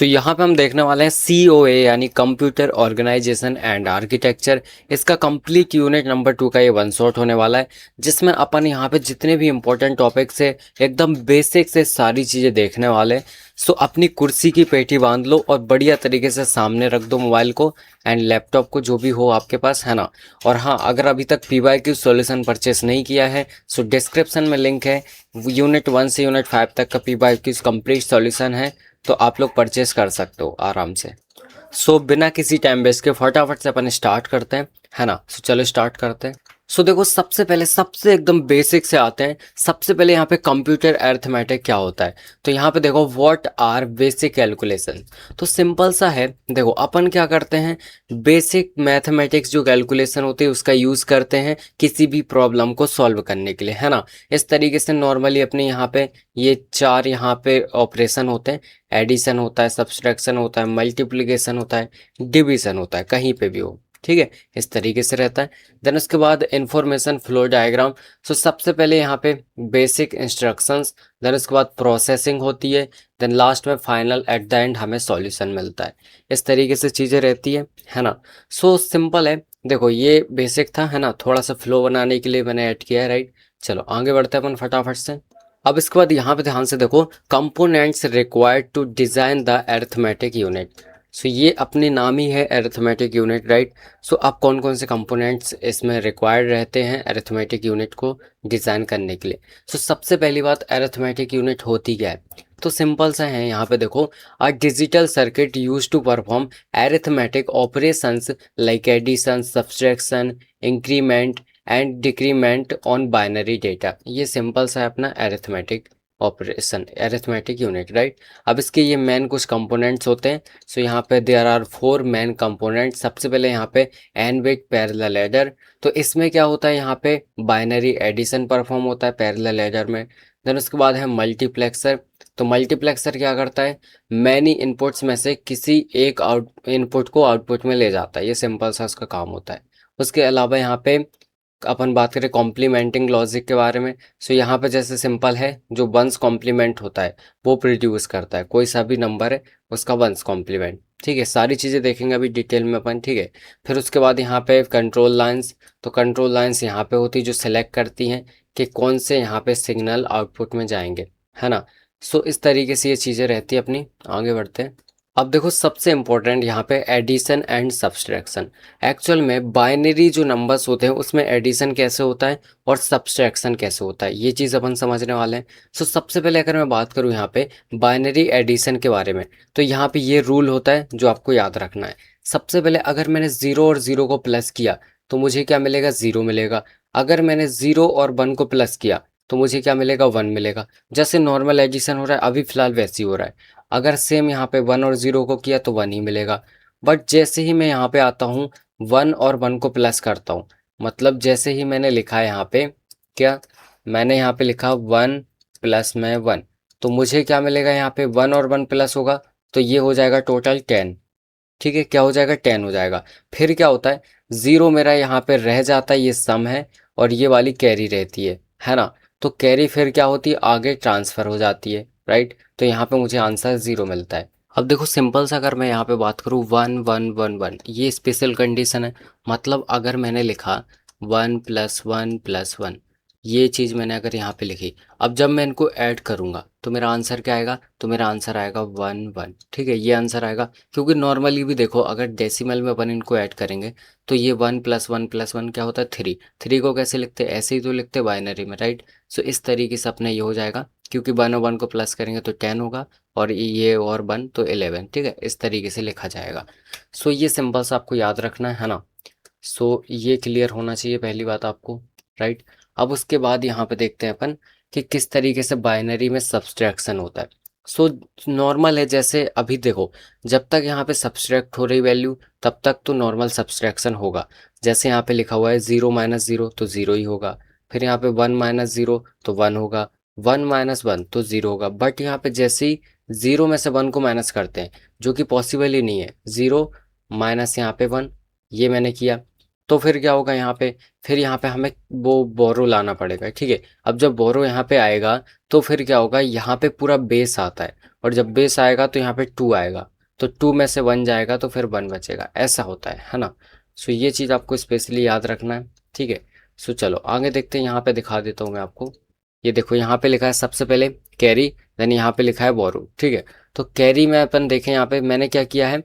यहाँ पे हम देखने वाले हैं COA यानी कंप्यूटर ऑर्गेनाइजेशन एंड आर्किटेक्चर। इसका कंप्लीट यूनिट नंबर 2 का ये वन शॉट होने वाला है, जिसमें अपन यहाँ पे जितने भी इंपॉर्टेंट टॉपिक्स है एकदम बेसिक से सारी चीज़ें देखने वाले हैं। अपनी कुर्सी की पेटी बांध लो और बढ़िया तरीके से सामने रख दो मोबाइल को एंड लैपटॉप को, जो भी हो आपके पास, है ना। और हाँ, अगर अभी तक PYQ सॉल्यूशन परचेस नहीं किया है सो डिस्क्रिप्शन में लिंक है। यूनिट 1 से यूनिट 5 तक का PYQ कंप्लीट सॉल्यूशन है, तो आप लोग परचेस कर सकते हो आराम से। बिना किसी टाइम वेस्ट के फटाफट से अपन स्टार्ट करते हैं, है ना। चलो स्टार्ट करते हैं। देखो, सबसे पहले सबसे एकदम बेसिक से आते हैं। सबसे पहले यहाँ पे कंप्यूटर अरिथमेटिक क्या होता है, तो यहाँ पे देखो व्हाट आर बेसिक कैलकुलेशन। तो सिंपल सा है, देखो अपन क्या करते हैं, बेसिक मैथमेटिक्स जो कैलकुलेशन होती है उसका यूज़ करते हैं किसी भी प्रॉब्लम को सॉल्व करने के लिए, है ना। इस तरीके से नॉर्मली अपने यहाँ पे ये चार यहाँ पे ऑपरेशन होते हैं। एडिशन होता है, सब्सट्रैक्शन होता है, मल्टीप्लिकेशन होता है, डिवीजन होता है, कहीं पे भी हो, ठीक है। इस तरीके से रहता है। देन उसके बाद इंफॉर्मेशन फ्लो डायग्राम। सबसे पहले यहाँ पे बेसिक इंस्ट्रक्शंस, देन उसके बाद प्रोसेसिंग होती है, देन लास्ट में फाइनल एट द एंड हमें सॉल्यूशन मिलता है। इस तरीके से चीज़ें रहती है ना। सिंपल है। देखो ये बेसिक था, है ना, थोड़ा सा फ्लो बनाने के लिए मैंने ऐड किया है, राइट। चलो आगे बढ़ते हैं अपन फटाफट से। अब इसके बाद यहाँ पे ध्यान से देखो, components required to design the arithmetic unit. ये अपने नाम ही है अरिथमेटिक यूनिट, राइट। अब कौन कौन से कंपोनेंट्स इसमें रिक्वायर्ड रहते हैं अरिथमेटिक यूनिट को डिज़ाइन करने के लिए। सबसे पहली बात, अरिथमेटिक यूनिट होती क्या है, तो सिंपल सा है। यहाँ पे देखो, a digital circuit use to perform arithmetic operations like addition, subtraction, increment and decrement on binary data. ये सिंपल सा है अपना arithmetic operation, arithmetic unit, right. अब इसके ये मेन कुछ कंपोनेंट्स होते हैं। यहाँ पे देयर आर 4 मेन कंपोनेंट्स। सबसे पहले यहाँ पे n बिट पैरेलल एडर। तो इसमें क्या होता है, यहाँ पे बाइनरी एडिशन परफॉर्म होता है पैरेलल एडर में। देन उसके बाद है मल्टीप्लेक्सर। तो मल्टीप्लेक्सर क्या करता है, मैनी इनपुट्स में से किसी एक इनपुट को आउटपुट में ले जाता है। ये सिंपल सा उसका काम होता है। उसके अलावा यहाँ पे अपन बात करें कॉम्प्लीमेंटिंग लॉजिक के बारे में। यहाँ पे जैसे सिंपल है, जो वंस कॉम्प्लीमेंट होता है वो प्रोड्यूस करता है, कोई सा भी नंबर है उसका वंस कॉम्प्लीमेंट, ठीक है। सारी चीज़ें देखेंगे अभी डिटेल में अपन, ठीक है। फिर उसके बाद यहाँ पे कंट्रोल लाइंस। तो कंट्रोल लाइंस यहाँ पे होती है जो सिलेक्ट करती हैं कि कौन से यहाँ पे सिग्नल आउटपुट में जाएंगे, है ना। इस तरीके से ये चीज़ें रहती है अपनी। आगे बढ़ते हैं। अब देखो सबसे इम्पोर्टेंट यहाँ पे एडिशन एंड सब्सट्रैक्शन। एक्चुअल में बाइनरी जो नंबर्स होते हैं उसमें एडिशन कैसे होता है और सब्सट्रैक्शन कैसे होता है, ये चीज़ अपन समझने वाले हैं। सबसे पहले अगर मैं बात करूँ यहाँ पे बाइनरी एडिशन के बारे में, तो यहाँ पे ये रूल होता है जो आपको याद रखना है। सबसे पहले अगर मैंने 0 और 0 को प्लस किया तो मुझे क्या मिलेगा, 0 मिलेगा। अगर मैंने 0 और 1 को प्लस किया तो मुझे क्या मिलेगा, 1 मिलेगा। जैसे नॉर्मल एडिशन हो रहा है अभी फिलहाल वैसे ही हो रहा है। अगर सेम यहाँ पे 1 और 0 को किया तो 1 ही मिलेगा। बट जैसे ही मैं यहाँ पे आता हूँ 1 और 1 को प्लस करता हूँ, मतलब जैसे ही मैंने लिखा है यहाँ पे, क्या मैंने यहाँ पे लिखा 1 प्लस में 1, तो मुझे क्या मिलेगा, यहाँ पे 1 और 1 प्लस होगा तो ये हो जाएगा टोटल 10, ठीक है। क्या हो जाएगा, 10 हो जाएगा। फिर क्या होता है, 0 मेरा यहाँ पे रह जाता है, ये सम है, और ये वाली कैरी रहती है ना। तो कैरी फिर क्या होती है, आगे ट्रांसफ़र हो जाती है, राइट। तो यहाँ पे मुझे आंसर 0 मिलता है। अब देखो सिंपल सा, अगर मैं यहाँ पे बात करूँ 1 1 1 1, ये स्पेशल कंडीशन है। मतलब अगर मैंने लिखा 1 प्लस 1 प्लस 1, ये चीज़ मैंने अगर यहाँ पे लिखी, अब जब मैं इनको ऐड करूँगा तो मेरा आंसर क्या आएगा, तो मेरा आंसर आएगा 1 1, ठीक है। ये आंसर आएगा, क्योंकि नॉर्मली भी देखो अगर डेसिमल में अपन इनको ऐड करेंगे तो ये 1 प्लस 1 प्लस 1 क्या होता है, 3। 3 को कैसे लिखते हैं, ऐसे ही तो लिखते हैं बाइनरी में, राइट। इस तरीके से अपने ये हो जाएगा, क्योंकि 1 और 1 को प्लस करेंगे तो 10 होगा, और ये और 1 तो 11, ठीक है। इस तरीके से लिखा जाएगा। ये सिंपल सा आपको याद रखना है ना। ये क्लियर होना चाहिए पहली बात आपको, राइट। अब उसके बाद यहाँ पे देखते हैं अपन कि किस तरीके से बाइनरी में सब्सट्रैक्शन होता है। नॉर्मल है, जैसे अभी देखो, जब तक यहाँ पे सब्सट्रैक्ट हो रही वैल्यू तब तक तो नॉर्मल सब्सट्रैक्शन होगा। जैसे यहाँ पे लिखा हुआ है 0 माइनस 0 तो 0 ही होगा। फिर यहाँ पे 1 माइनस 0 तो 1 होगा। 1 माइनस 1 तो 0 होगा। बट यहाँ पे जैसे ही 0 में से 1 को माइनस करते हैं, जो कि पॉसिबल ही नहीं है, 0 माइनस यहाँ पे 1, ये मैंने किया, तो फिर क्या होगा यहाँ पे, फिर यहाँ पे हमें वो बोरो लाना पड़ेगा, ठीक है। अब जब बोरो यहाँ पे आएगा तो फिर क्या होगा, यहाँ पे पूरा बेस आता है, और जब बेस आएगा तो यहाँ पे 2 आएगा, तो 2 में से 1 जाएगा तो फिर 1 बचेगा, ऐसा होता है ना। सो ये चीज़ आपको स्पेशली याद रखना है, ठीक है। सो चलो आगे देखते हैं, यहाँ पे दिखा देता हूँ मैं आपको। ये देखो यहाँ पे लिखा है सबसे पहले कैरी, देन यहाँ पे लिखा है बोरो, ठीक है। तो कैरी में अपन देखें, यहाँ पे मैंने क्या किया है,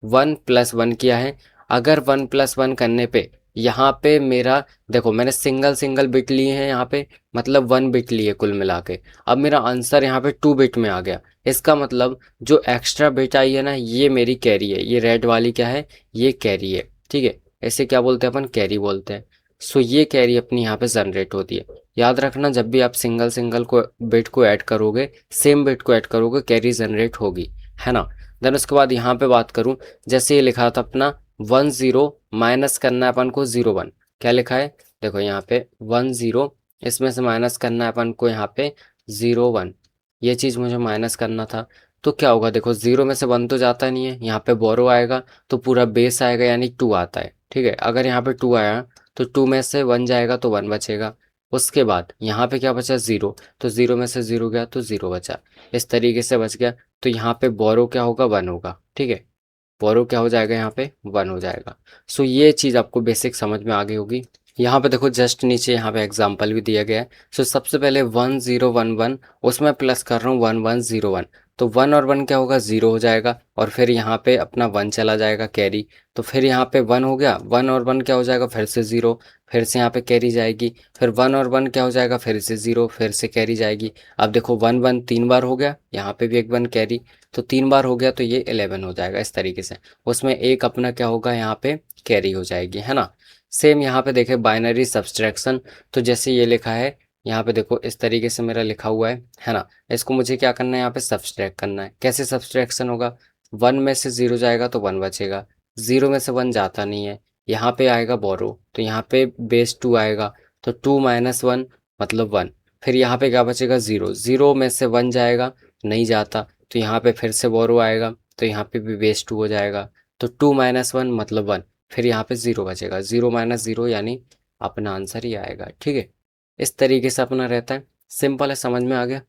1+1 किया है। अगर 1+1 करने पे यहाँ पे मेरा देखो, मैंने सिंगल सिंगल बिट लिए हैं यहाँ पे, मतलब 1 बिट लिए कुल मिला के। अब मेरा आंसर यहाँ पे 2 बिट में आ गया, इसका मतलब जो एक्स्ट्रा बिट आई है ना, ये मेरी कैरी है। ये रेड वाली क्या है, ये कैरी है, ठीक है। ऐसे क्या बोलते हैं अपन, कैरी बोलते हैं। सो ये कैरी अपनी यहाँ पे जनरेट होती है। याद रखना, जब भी आप सिंगल सिंगल को बिट को ऐड करोगे, सेम बिट को ऐड करोगे, कैरी जनरेट होगी, है ना। देन उसके बाद यहाँ पे बात करूँ, जैसे ये लिखा था अपना 10 माइनस करना है अपन को 01, क्या लिखा है, देखो यहाँ पे 10, इसमें से माइनस करना है अपन को यहाँ पे 01, ये चीज़ मुझे माइनस करना था। तो क्या होगा, देखो 0 में से 1 तो जाता नहीं है, यहाँ पे बोरो आएगा तो पूरा बेस आएगा, यानी 2 आता है, ठीक है। अगर यहाँ पे 2 आया तो 2 में से 1 जाएगा तो 1 बचेगा। उसके बाद यहाँ पे क्या बचा, 0, तो 0 में से 0 गया तो 0 बचा, इस तरीके से बच गया। तो यहाँ पे बोरो क्या होगा, 1 होगा, ठीक है। बोरो क्या हो जाएगा, यहाँ पे 1 हो जाएगा। सो ये चीज़ आपको बेसिक समझ में आ गई होगी। यहाँ पे देखो जस्ट नीचे यहाँ पे एग्जाम्पल भी दिया गया है। सो सबसे पहले 1011, उसमें प्लस कर रहा हूँ 1101, तो 1 और 1 क्या होगा, 0 हो जाएगा, और फिर यहाँ पे अपना 1 चला जाएगा कैरी, तो फिर यहाँ पे 1 हो गया, 1 और 1 क्या हो जाएगा, फिर से 0, फिर से यहाँ पे कैरी जाएगी, फिर 1 और 1 क्या हो जाएगा, फिर से 0, फिर से कैरी जाएगी। अब देखो 1 1 3 बार हो गया, यहाँ पे भी एक 1 कैरी, तो 3 बार हो गया, तो ये 11 हो जाएगा इस तरीके से। उसमें एक अपना क्या होगा, यहाँ पे कैरी हो जाएगी, है ना। सेम यहाँ पे देखे बाइनरी सब्सट्रैक्शन, तो जैसे ये लिखा है यहाँ पे देखो, इस तरीके से मेरा लिखा हुआ है ना। इसको मुझे क्या करना है, यहाँ पे सब्सट्रैक्ट करना है। कैसे सब्सट्रैक्शन होगा, 1 में से 0 जाएगा तो 1 बचेगा, 0 में से 1 जाता नहीं है, यहाँ पे आएगा बोरो, तो यहाँ पे बेस 2 आएगा, तो 2 माइनस 1 मतलब 1, फिर यहाँ पे क्या बचेगा, 0, 0 में से 1 जाएगा, नहीं जाता, तो यहाँ पे फिर से बोरो आएगा, तो यहाँ पे भी बेस 2 हो जाएगा, तो 2 माइनस 1 मतलब 1, फिर यहाँ पे 0 बचेगा, 0 माइनस 0 यानी अपना आंसर ही आएगा, ठीक है। इस तरीके से अपना रहता है, सिंपल है, समझ में आ गया।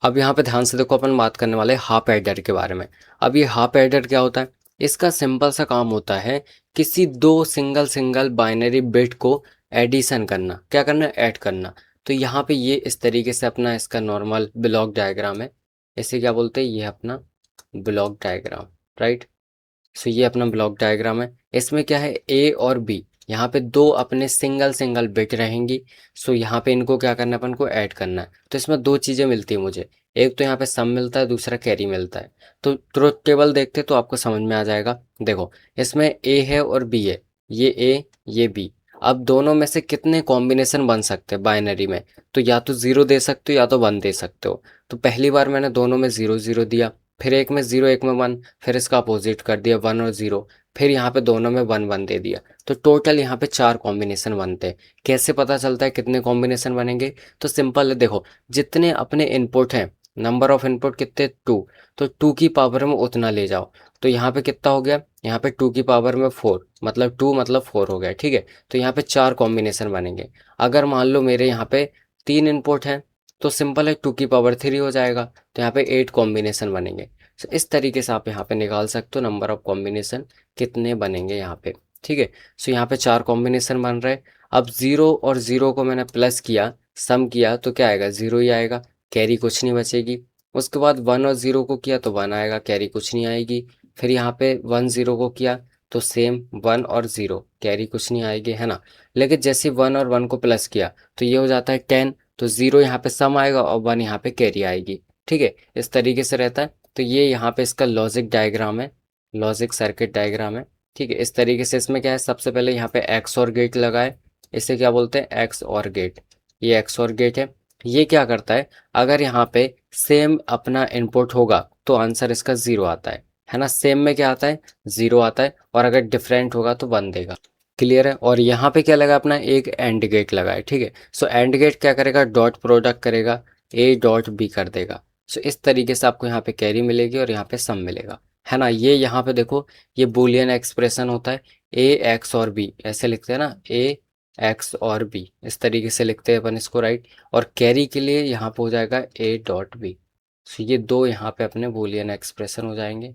अब यहाँ पे ध्यान से देखो, अपन बात करने वाले हाफ एडर के बारे में। अब ये हाफ एडर क्या होता है, इसका सिंपल सा काम होता है, किसी दो सिंगल सिंगल बाइनरी बिट को एडिशन करना, क्या करना, ऐड करना। तो यहाँ पे ये इस तरीके से अपना इसका नॉर्मल ब्लॉक डायग्राम है, इसे क्या बोलते हैं, ये अपना ब्लॉक डायग्राम, राइट। सो ये अपना ब्लॉक डायग्राम है, इसमें क्या है, ए और बी, यहाँ पे दो अपने सिंगल सिंगल बिट रहेंगी। सो यहाँ पे इनको क्या करना है, अपन को ऐड करना है। तो इसमें दो चीज़ें मिलती है मुझे, एक तो यहाँ पे सम मिलता है, दूसरा कैरी मिलता है। तो ट्रुथ टेबल देखते तो आपको समझ में आ जाएगा। देखो इसमें ए है और बी है, ये ए ये बी। अब दोनों में से कितने कॉम्बिनेशन बन सकते हैं बाइनरी में, तो या तो 0 दे सकते हो या तो 1 दे सकते हो। तो पहली बार मैंने दोनों में 0 0 दिया, फिर एक में 0 एक में 1, फिर इसका अपोजिट कर दिया 1 और 0, फिर यहाँ पे दोनों में 1 1 दे दिया। तो टोटल यहाँ पे 4 कॉम्बिनेशन बनते हैं। कैसे पता चलता है कितने कॉम्बिनेशन बनेंगे, तो सिंपल है, देखो जितने अपने इनपुट हैं, नंबर ऑफ इनपुट कितने, 2, तो 2 की पावर में उतना ले जाओ। तो यहाँ पे कितना हो गया, यहाँ पे 2 की पावर में 4, मतलब 2 मतलब 4 हो गया, ठीक है। तो यहाँ पे 4 कॉम्बिनेशन बनेंगे। अगर मान लो मेरे यहाँ पे 3 इनपुट हैं, तो सिंपल है 2 की पावर 3 हो जाएगा, तो यहाँ पे 8 कॉम्बिनेशन बनेंगे। So, इस तरीके से आप यहाँ पे निकाल सकते हो नंबर ऑफ कॉम्बिनेशन कितने बनेंगे यहाँ पे, ठीक है। सो यहाँ पे 4 कॉम्बिनेशन बन रहे हैं। अब 0 और 0 को मैंने प्लस किया, सम किया, तो क्या आएगा, 0 ही आएगा, कैरी कुछ नहीं बचेगी। उसके बाद 1 और 0 को किया तो 1 आएगा, कैरी कुछ नहीं आएगी। फिर यहाँ पे 1 0 को किया तो सेम 1 और 0, कैरी कुछ नहीं आएगी, है ना। लेकिन जैसे 1 और 1 को प्लस किया तो ये हो जाता है 10, तो 0 यहाँ पे सम आएगा और 1 यहाँ पे कैरी आएगी, ठीक है। इस तरीके से रहता है। तो ये यहाँ पे इसका लॉजिक डायग्राम है, लॉजिक सर्किट डायग्राम है, ठीक है। इस तरीके से इसमें क्या है, सबसे पहले यहाँ पे एक्स और गेट लगाए, इसे क्या बोलते हैं, एक्स और गेट। ये एक्स और गेट है। ये क्या करता है, अगर यहाँ पे सेम अपना इनपुट होगा तो आंसर इसका 0 आता है ना। सेम में क्या आता है, 0 आता है, और अगर डिफरेंट होगा तो 1 देगा। क्लियर है। और यहाँ पे क्या लगा, अपना एक एंड गेट लगा है, ठीक है। सो एंड गेट क्या करेगा, डॉट प्रोडक्ट करेगा, ए डॉट बी कर देगा। सो इस तरीके से आपको यहाँ पे कैरी मिलेगी और यहाँ पे सम मिलेगा, है ना। ये यहाँ पे देखो, ये बूलियन एक्सप्रेशन होता है, ए एक्स और बी ऐसे लिखते हैं ना, ए एक्स और बी इस तरीके से लिखते हैं अपन इसको, राइट। और कैरी के लिए यहाँ पे हो जाएगा ए डॉट बी। सो ये दो यहाँ पे अपने बूलियन एक्सप्रेशन हो जाएंगे।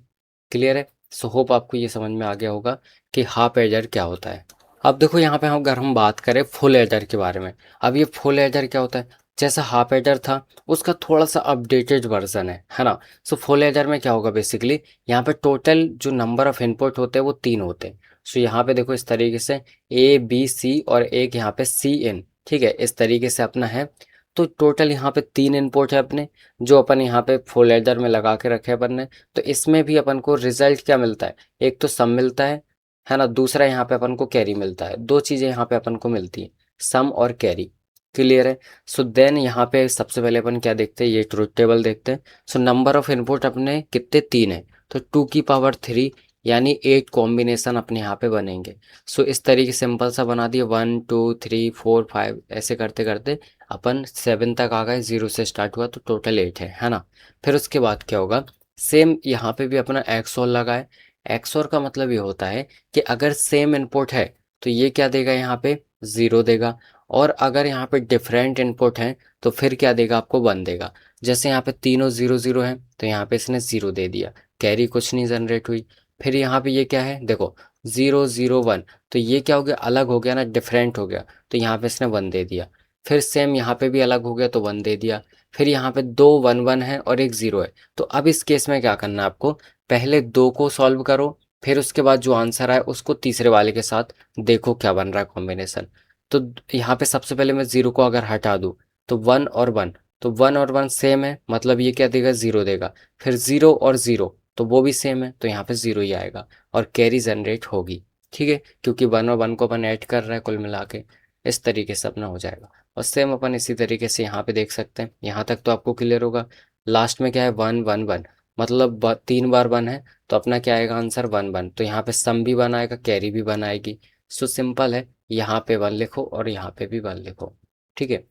क्लियर है? सो होप आपको ये समझ में आ गया होगा कि हाफ एडर क्या होता है। अब देखो यहाँ पे अगर हम बात करें फुल एडर के बारे में, अब ये फुल एडर क्या होता है, जैसा हाफ एडर था उसका थोड़ा सा अपडेटेड वर्जन है ना। सो फुल एडर में क्या होगा, बेसिकली यहाँ पे टोटल जो नंबर ऑफ इनपुट होते हैं वो 3 होते हैं। सो यहाँ पे देखो इस तरीके से ए बी सी और एक यहाँ पे सी इन, ठीक है, इस तरीके से अपना है। तो टोटल यहाँ पे 3 इनपुट है अपने, जो अपन यहाँ पे फुल एडर में लगा के रखे अपन ने। तो इसमें भी अपन को रिजल्ट क्या मिलता है, एक तो सम मिलता है ना, दूसरा यहाँ पे अपन को कैरी मिलता है। दो चीज़ें यहाँ पे अपन को मिलती हैं, सम और कैरी। क्लियर है? सो देन यहाँ पे सबसे पहले अपन क्या देखते हैं, ये ट्रुथ टेबल देखते हैं। सो नंबर ऑफ इनपुट अपने कितने, 3 है, तो 2 की पावर 3 यानी 8 कॉम्बिनेशन अपने यहाँ पे बनेंगे। सो इस तरीके सिंपल सा बना दिया, 1 2 3 4 5 ऐसे करते करते अपन 7 तक आ गए, 0 से स्टार्ट हुआ तो टोटल 8 है ना। फिर उसके बाद क्या होगा, सेम यहाँ पे भी अपना एक्सओर लगाए। एक्सओर का मतलब ये होता है कि अगर सेम इनपुट है तो ये क्या देगा, यहाँ पे 0 देगा, और अगर यहाँ पे डिफरेंट इनपुट हैं तो फिर क्या देगा, आपको 1 देगा। जैसे यहाँ पे तीनों 0 0 हैं तो यहाँ पे इसने 0 दे दिया, कैरी कुछ नहीं जनरेट हुई। फिर यहाँ पे ये क्या है, देखो 0 0 1, तो ये क्या हो गया, अलग हो गया ना, डिफरेंट हो गया, तो यहाँ पे इसने 1 दे दिया। फिर सेम यहाँ पे भी अलग हो गया तो 1 दे दिया। फिर यहाँ पे 2 1 1 है और एक 0 है। तो अब इस केस में क्या करना है आपको, पहले 2 को सॉल्व करो, फिर उसके बाद जो आंसर आए उसको तीसरे वाले के साथ देखो क्या बन रहा है कॉम्बिनेशन। तो यहाँ पे सबसे पहले मैं 0 को अगर हटा दूँ तो 1 और 1, तो 1 और 1 सेम है, मतलब ये क्या देगा, 0 देगा। फिर 0 और 0 तो वो भी सेम है, तो यहाँ पे 0 ही आएगा और कैरी जनरेट होगी। ठीक है, क्योंकि 1 और 1 को अपन ऐड कर रहे हैं कुल मिला के, इस तरीके से अपना हो जाएगा। और सेम अपन इसी तरीके से यहाँ पे देख सकते हैं, यहाँ तक तो आपको क्लियर होगा। लास्ट में क्या है, 1 1 1, मतलब 3 बार 1 है तो अपना क्या आएगा आंसर, 1 1। तो यहाँ पे सम भी 1 आएगा, कैरी भी 1 आएगी। सो सिंपल है, यहाँ पे 1 लिखो और यहाँ पे भी 1 लिखो। ठीक है,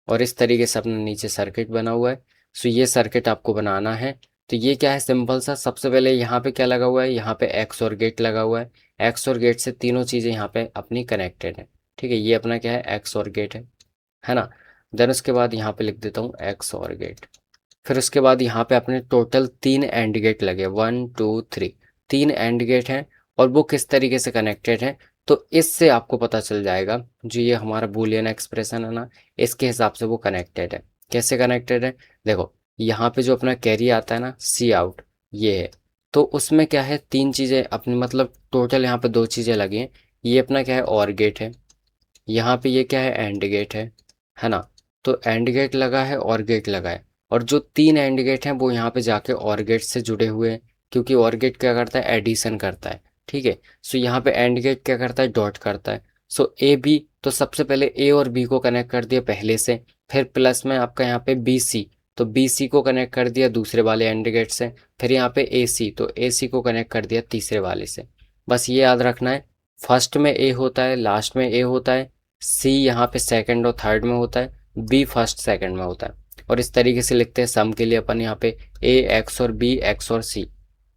और इस तरीके से अपना नीचे सर्किट बना हुआ है। सो ये सर्किट आपको बनाना है। तो ये क्या है, सिंपल सा, सबसे पहले यहाँ पे क्या लगा हुआ है, यहाँ पे एक्स और गेट लगा हुआ है। एक्स और गेट से तीनों चीज़ें यहाँ पे अपनी कनेक्टेड है। ठीक है, ये अपना क्या है, एक्स और गेट है ना। देन उसके बाद यहाँ पे लिख देता हूँ एक्स और गेट। फिर उसके बाद यहाँ पे अपने टोटल 3 एंड गेट लगे, 1 2 3, 3 एंड गेट हैं। और वो किस तरीके से कनेक्टेड है, तो इससे आपको पता चल जाएगा, जो ये हमारा बूलियन एक्सप्रेशन है ना, इसके हिसाब से वो कनेक्टेड है। कैसे कनेक्टेड है, देखो यहाँ पे जो अपना कैरी आता है ना, सी आउट, ये है। तो उसमें क्या है, 3 चीज़ें अपनी, मतलब टोटल यहाँ पे 2 चीज़ें लगी हैं। ये अपना क्या है, और गेट है। यहाँ पे ये क्या है, एंड गेट है ना। तो एंड गेट लगा है और गेट लगा है, और जो 3 एंड गेट हैं वो यहाँ पे जाके और गेट से जुड़े हुए हैं, क्योंकि और गेट क्या करता है, एडिशन करता है। ठीक है, सो यहाँ पे एंड गेट क्या करता है, डॉट करता है। सो ए बी, तो सबसे पहले ए और बी को कनेक्ट कर दिया पहले से, फिर प्लस में आपका यहाँ पे बी सी, तो बी सी को कनेक्ट कर दिया दूसरे वाले एंड गेट से। फिर यहाँ पे ए सी, तो ए सी को कनेक्ट कर दिया तीसरे वाले से। बस ये याद रखना है, फर्स्ट में ए होता है, लास्ट में ए होता है, सी यहाँ पे सेकंड और थर्ड में होता है, बी फर्स्ट सेकंड में होता है। और इस तरीके से लिखते हैं सम के लिए अपन यहाँ पे ए एक्स और बी एक्स और सी।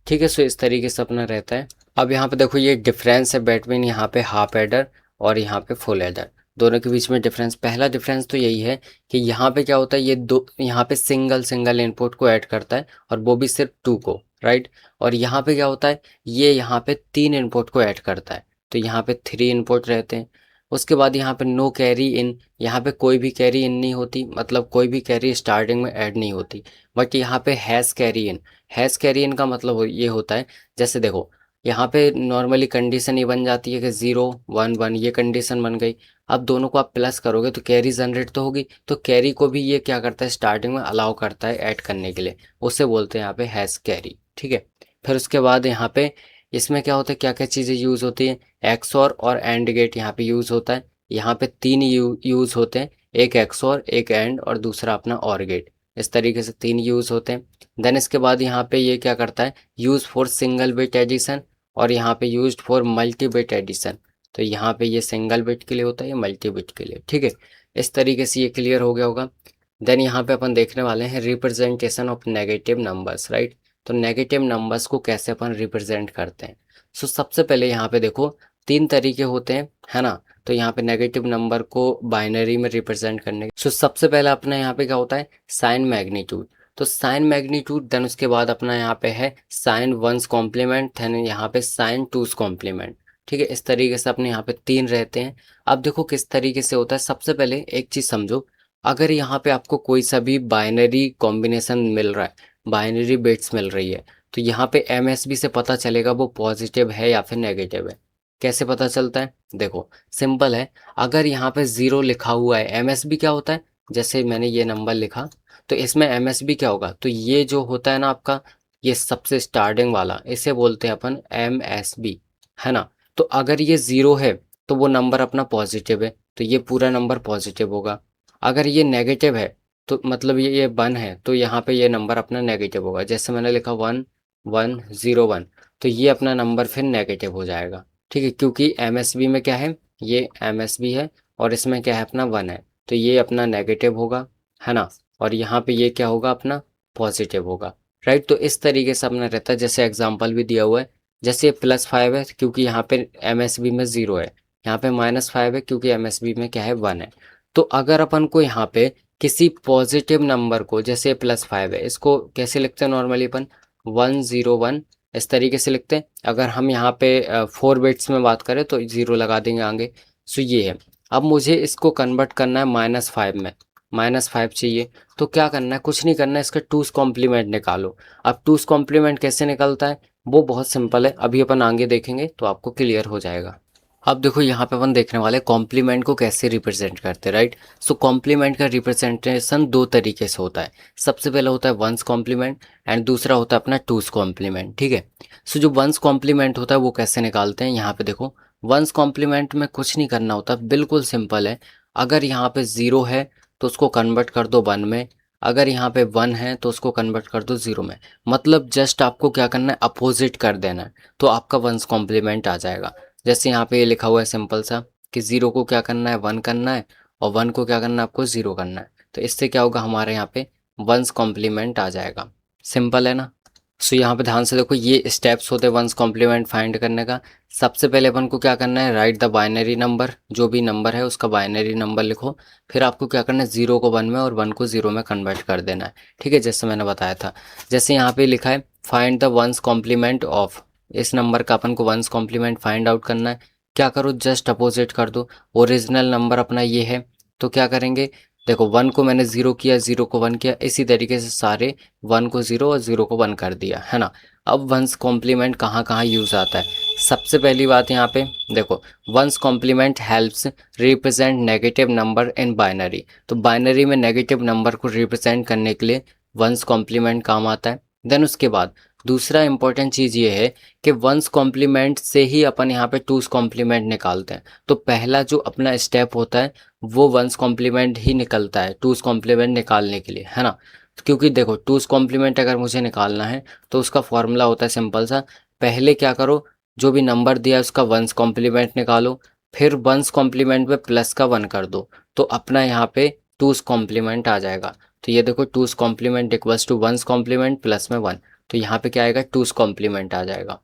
ठीक है, सो इस तरीके से अपना रहता है। अब यहाँ पे देखो ये डिफरेंस है बिटवीन यहाँ पे हाफ एडर और यहाँ पे फुल एडर, दोनों के बीच में डिफरेंस। पहला डिफरेंस तो यही है कि यहाँ पे क्या होता है, ये दो यहाँ पे सिंगल सिंगल इनपुट को ऐड करता है और वो भी सिर्फ 2 को, राइट। और यहाँ पे क्या होता है, ये यहाँ पे 3 इनपुट को ऐड करता है, तो यहाँ पे 3 इनपुट रहते हैं। उसके बाद यहाँ पे नो कैरी इन, यहाँ पे कोई भी कैरी इन नहीं होती, मतलब कोई भी कैरी स्टार्टिंग में ऐड नहीं होती। बट यहाँ पे has carry in, has carry in का मतलब ये होता है, जैसे देखो यहाँ पे नॉर्मली कंडीशन ये बन जाती है कि 0 1 1, ये कंडीशन बन गई। अब दोनों को आप प्लस करोगे तो कैरी जनरेट तो होगी, तो कैरी को भी ये क्या करता है, स्टार्टिंग में अलाउ करता है ऐड करने के लिए, उसे बोलते हैं यहाँ पे हैज़ कैरी। ठीक है, फिर उसके बाद यहाँ पे इसमें क्या होता है, क्या क्या चीज़ें यूज़ होती हैं, एक्सॉर और एंड गेट यहाँ पे यूज़ होता है। यहाँ पे 3 यूज़ होते हैं, एक एक्सॉर, एक एंड और दूसरा अपना और गेट, इस तरीके से 3 यूज़ होते हैं। देन इसके बाद यहाँ पे ये क्या करता है, use for single bit addition, और यहाँ पे used for multi bit addition. तो यहाँ पे ये सिंगल बिट के लिए होता है, ये मल्टी बिट के लिए। ठीक है, इस तरीके से ये क्लियर हो गया होगा। देन यहाँ पे अपन देखने वाले हैं representation of negative numbers, right. तो नेगेटिव नंबर्स को कैसे अपन रिप्रेजेंट करते हैं। सो सबसे पहले यहाँ पे देखो 3 तरीके होते हैं, है ना। तो यहाँ पे नेगेटिव नंबर को बाइनरी में रिप्रेजेंट करने, सो सबसे पहले अपना यहाँ पे क्या होता है, साइन मैग्नीट्यूड। तो साइन मैग्नीट्यूड, देन उसके बाद अपना यहाँ पे है साइन वंस कॉम्प्लीमेंट, देन यहाँ पे साइन टूस कॉम्प्लीमेंट। ठीक है, इस तरीके से अपने यहाँ पे 3 रहते हैं। अब देखो किस तरीके से होता है। सबसे पहले एक चीज़ समझो, अगर यहाँ पे आपको कोई सा भी बाइनरी कॉम्बिनेशन मिल रहा है, बाइनरी बिट्स मिल रही है, तो यहाँ पे एमएसबी से पता चलेगा वो पॉजिटिव है या फिर नेगेटिव है। कैसे पता चलता है? देखो सिंपल है, अगर यहाँ पे 0 लिखा हुआ है, एमएसबी क्या होता है, जैसे मैंने ये नंबर लिखा तो इसमें एमएसबी क्या होगा, तो ये जो होता है ना आपका, ये सबसे स्टार्टिंग वाला, इसे बोलते हैं अपन एमएसबी, है ना। तो अगर ये 0 है तो वो नंबर अपना पॉजिटिव है, तो ये पूरा नंबर पॉजिटिव होगा। अगर ये नेगेटिव है तो मतलब ये 1 है, तो यहाँ पे ये नंबर अपना नेगेटिव होगा। जैसे मैंने लिखा 1101, तो ये अपना नंबर फिर नेगेटिव हो जाएगा। ठीक है, क्योंकि एमएसबी में क्या है, ये एमएसबी है और इसमें क्या है अपना 1 है, तो ये अपना नेगेटिव होगा, है ना। और यहाँ पे ये क्या होगा अपना पॉजिटिव होगा, राइट। तो इस तरीके से अपना रहता है। जैसे एग्जांपल भी दिया हुआ है, जैसे ये +5 है क्योंकि यहाँ पे एमएसबी में 0 है, यहाँ पे -5 है क्योंकि एमएसबी में क्या है 1 है। तो अगर अपन को यहाँ पे किसी पॉजिटिव नंबर को, जैसे +5 है, इसको कैसे लिखते हैं नॉर्मली अपन 101, इस तरीके से लिखते हैं। अगर हम यहाँ पे 4 बिट्स में बात करें तो 0 लगा देंगे आगे। सो ये है। अब मुझे इसको कन्वर्ट करना है -5 में, -5 चाहिए, तो क्या करना है, कुछ नहीं करना है, इसका टूस कॉम्प्लीमेंट निकालो। अब टूस कॉम्प्लीमेंट कैसे निकलता है, वो बहुत सिंपल है, अभी अपन आगे देखेंगे तो आपको क्लियर हो जाएगा। अब देखो यहाँ पे अपन देखने वाले कॉम्प्लीमेंट को कैसे रिप्रेजेंट करते हैं, राइट। सो कॉम्प्लीमेंट का रिप्रेजेंटेशन 2 तरीके से होता है। सबसे पहला होता है वंस कॉम्प्लीमेंट एंड दूसरा होता है अपना टूस कॉम्प्लीमेंट। ठीक है, सो जो वंस कॉम्प्लीमेंट होता है वो कैसे निकालते हैं, यहाँ पे देखो वंस कॉम्प्लीमेंट में कुछ नहीं करना होता, बिल्कुल सिंपल है। अगर यहाँ पे 0 है तो उसको कन्वर्ट कर दो 1 में, अगर यहाँ पे 1 है तो उसको कन्वर्ट कर दो 0 में। मतलब जस्ट आपको क्या करना है, अपोजिट कर देना है, तो आपका वंस कॉम्प्लीमेंट आ जाएगा। जैसे यहाँ पे ये लिखा हुआ है सिंपल सा कि 0 को क्या करना है 1 करना है, और 1 को क्या करना है आपको 0 करना है। तो इससे क्या होगा, हमारे यहाँ पे वंस कॉम्प्लीमेंट आ जाएगा। सिंपल है ना। सो यहाँ पे ध्यान से देखो, ये स्टेप्स होते हैं वंस कॉम्प्लीमेंट फाइंड करने का। सबसे पहले अपन को क्या करना है, राइट द बाइनरी नंबर, जो भी नंबर है उसका बाइनरी नंबर लिखो। फिर आपको क्या करना है, 0 को 1 में और 1 को 0 में कन्वर्ट कर देना है। ठीक है, जैसे मैंने बताया था। जैसे यहाँ पे लिखा है find the one's complement of, इस नंबर का अपन को वंस कॉम्प्लीमेंट फाइंड आउट करना है। क्या करो, जस्ट अपोजिट कर दो। ओरिजिनल नंबर अपना ये है, तो क्या करेंगे, देखो 1 को मैंने 0 किया, 0 को 1 किया, इसी तरीके से सारे 1 को 0 और 0 को 1 कर दिया, है ना। अब वंस कॉम्प्लीमेंट कहाँ कहाँ यूज़ आता है, सबसे पहली बात यहाँ पे देखो, one's complement helps represent negative number in binary. तो बाइनरी में नेगेटिव नंबर को रिप्रेजेंट करने के लिए वंस कॉम्प्लीमेंट काम आता है। देन उसके बाद दूसरा इंपॉर्टेंट चीज़ ये है कि वंस कॉम्प्लीमेंट से ही अपन यहाँ पे टूस कॉम्प्लीमेंट निकालते हैं। तो पहला जो अपना स्टेप होता है वो वंस कॉम्प्लीमेंट ही निकलता है टूस कॉम्प्लीमेंट निकालने के लिए, है ना। क्योंकि देखो टूस कॉम्प्लीमेंट अगर मुझे निकालना है तो उसका फॉर्मूला होता है सिंपल सा, पहले क्या करो, जो भी नंबर दिया है उसका वंस कॉम्प्लीमेंट निकालो, फिर वंस कॉम्प्लीमेंट में प्लस का 1 कर दो, तो अपना यहाँ पे टूस कॉम्प्लीमेंट आ जाएगा। तो ये देखो two's complement equals to one's complement plus में 1, तो यहाँ पे क्या आएगा, टूस कॉम्प्लीमेंट आ जाएगा।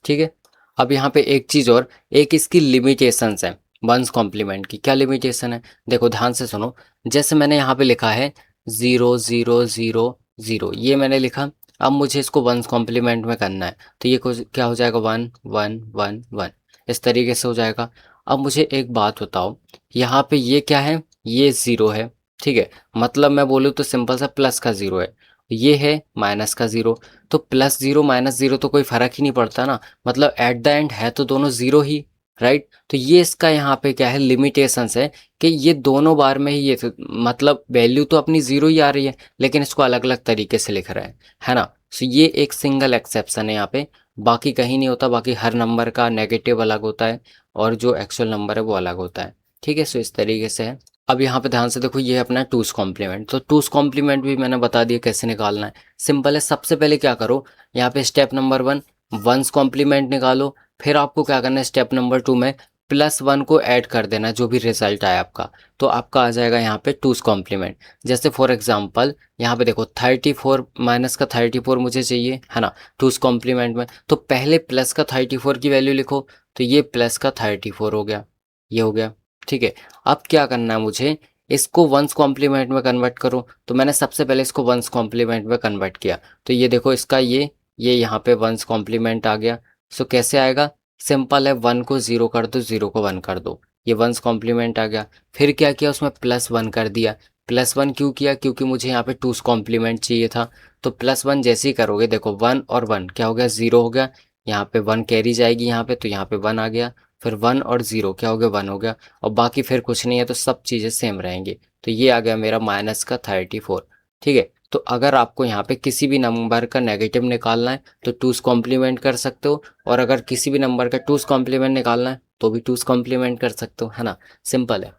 ठीक है, अब यहाँ पे एक चीज़ और, एक इसकी लिमिटेशंस है वंस कॉम्प्लीमेंट की। क्या लिमिटेशन है, देखो ध्यान से सुनो। जैसे मैंने यहाँ पे लिखा है 0 0 0 0, ये मैंने लिखा। अब मुझे इसको वंस कॉम्प्लीमेंट में करना है, तो ये क्या हो जाएगा 1 1 1 1, इस तरीके से हो जाएगा। अब मुझे एक बात बताओ, यहाँ पे ये क्या है, ये 0 है, ठीक है, मतलब मैं बोलूँ तो सिंपल सा प्लस का 0 है, ये है माइनस का 0, तो +0 -0 तो कोई फ़र्क ही नहीं पड़ता ना, मतलब एट द एंड है तो दोनों 0 ही, राइट। तो ये इसका यहाँ पे क्या है, लिमिटेशंस है कि ये दोनों बार में ही ये तो, मतलब वैल्यू तो अपनी 0 ही आ रही है, लेकिन इसको अलग अलग तरीके से लिख रहा है ना। सो ये एक सिंगल एक्सेप्शन है यहाँ पे, बाकी कहीं नहीं होता। बाकी हर नंबर का नेगेटिव अलग होता है और जो एक्चुअल नंबर है वो अलग होता है। ठीक है, सो इस तरीके से है। अब यहाँ पे ध्यान से देखो, ये है अपना टूस कॉम्प्लीमेंट। तो टूस कॉम्प्लीमेंट भी मैंने बता दिया कैसे निकालना है, सिंपल है। सबसे पहले क्या करो, यहाँ पे स्टेप नंबर 1 वंस कॉम्प्लीमेंट निकालो, फिर आपको क्या करना है, स्टेप नंबर 2 में +1 को ऐड कर देना, जो भी रिजल्ट आए आपका, तो आपका आ जाएगा यहाँ पे टूस कॉम्प्लीमेंट। जैसे फॉर एग्जांपल यहाँ पे देखो 34 माइनस का 34 मुझे चाहिए, है ना, टूस कॉम्प्लीमेंट में। तो पहले प्लस का 34 की वैल्यू लिखो, तो ये प्लस का 34 हो गया, ये हो गया। ठीक है, अब क्या करना है मुझे, इसको वंस कॉम्प्लीमेंट में कन्वर्ट करूँ, तो मैंने सबसे पहले इसको वंस कॉम्प्लीमेंट में कन्वर्ट किया, तो ये देखो इसका ये यहाँ पे वंस कॉम्प्लीमेंट आ गया। सो कैसे आएगा, सिंपल है, 1 को 0 कर दो, 0 को 1 कर दो, ये वंस कॉम्प्लीमेंट आ गया। फिर क्या किया, उसमें +1 कर दिया। +1 क्यों किया, क्योंकि मुझे यहाँ पे 2's कॉम्प्लीमेंट चाहिए था। तो +1 जैसे ही करोगे, देखो 1 और 1 क्या हो गया, 0 हो गया। यहाँ पे 1 कैरी जाएगी यहाँ पे, तो यहाँ पे 1 आ गया। फिर 1 और 0 क्या हो गया, 1 हो गया। और बाकी फिर कुछ नहीं है, तो सब चीज़ें सेम रहेंगी। तो ये आ गया मेरा माइनस का 34। ठीक है, तो अगर आपको यहाँ पे किसी भी नंबर का नेगेटिव निकालना है तो 2's कॉम्प्लीमेंट कर सकते हो, और अगर किसी भी नंबर का 2's कॉम्प्लीमेंट निकालना है तो भी 2's कॉम्प्लीमेंट कर सकते हो, है ना, सिंपल है।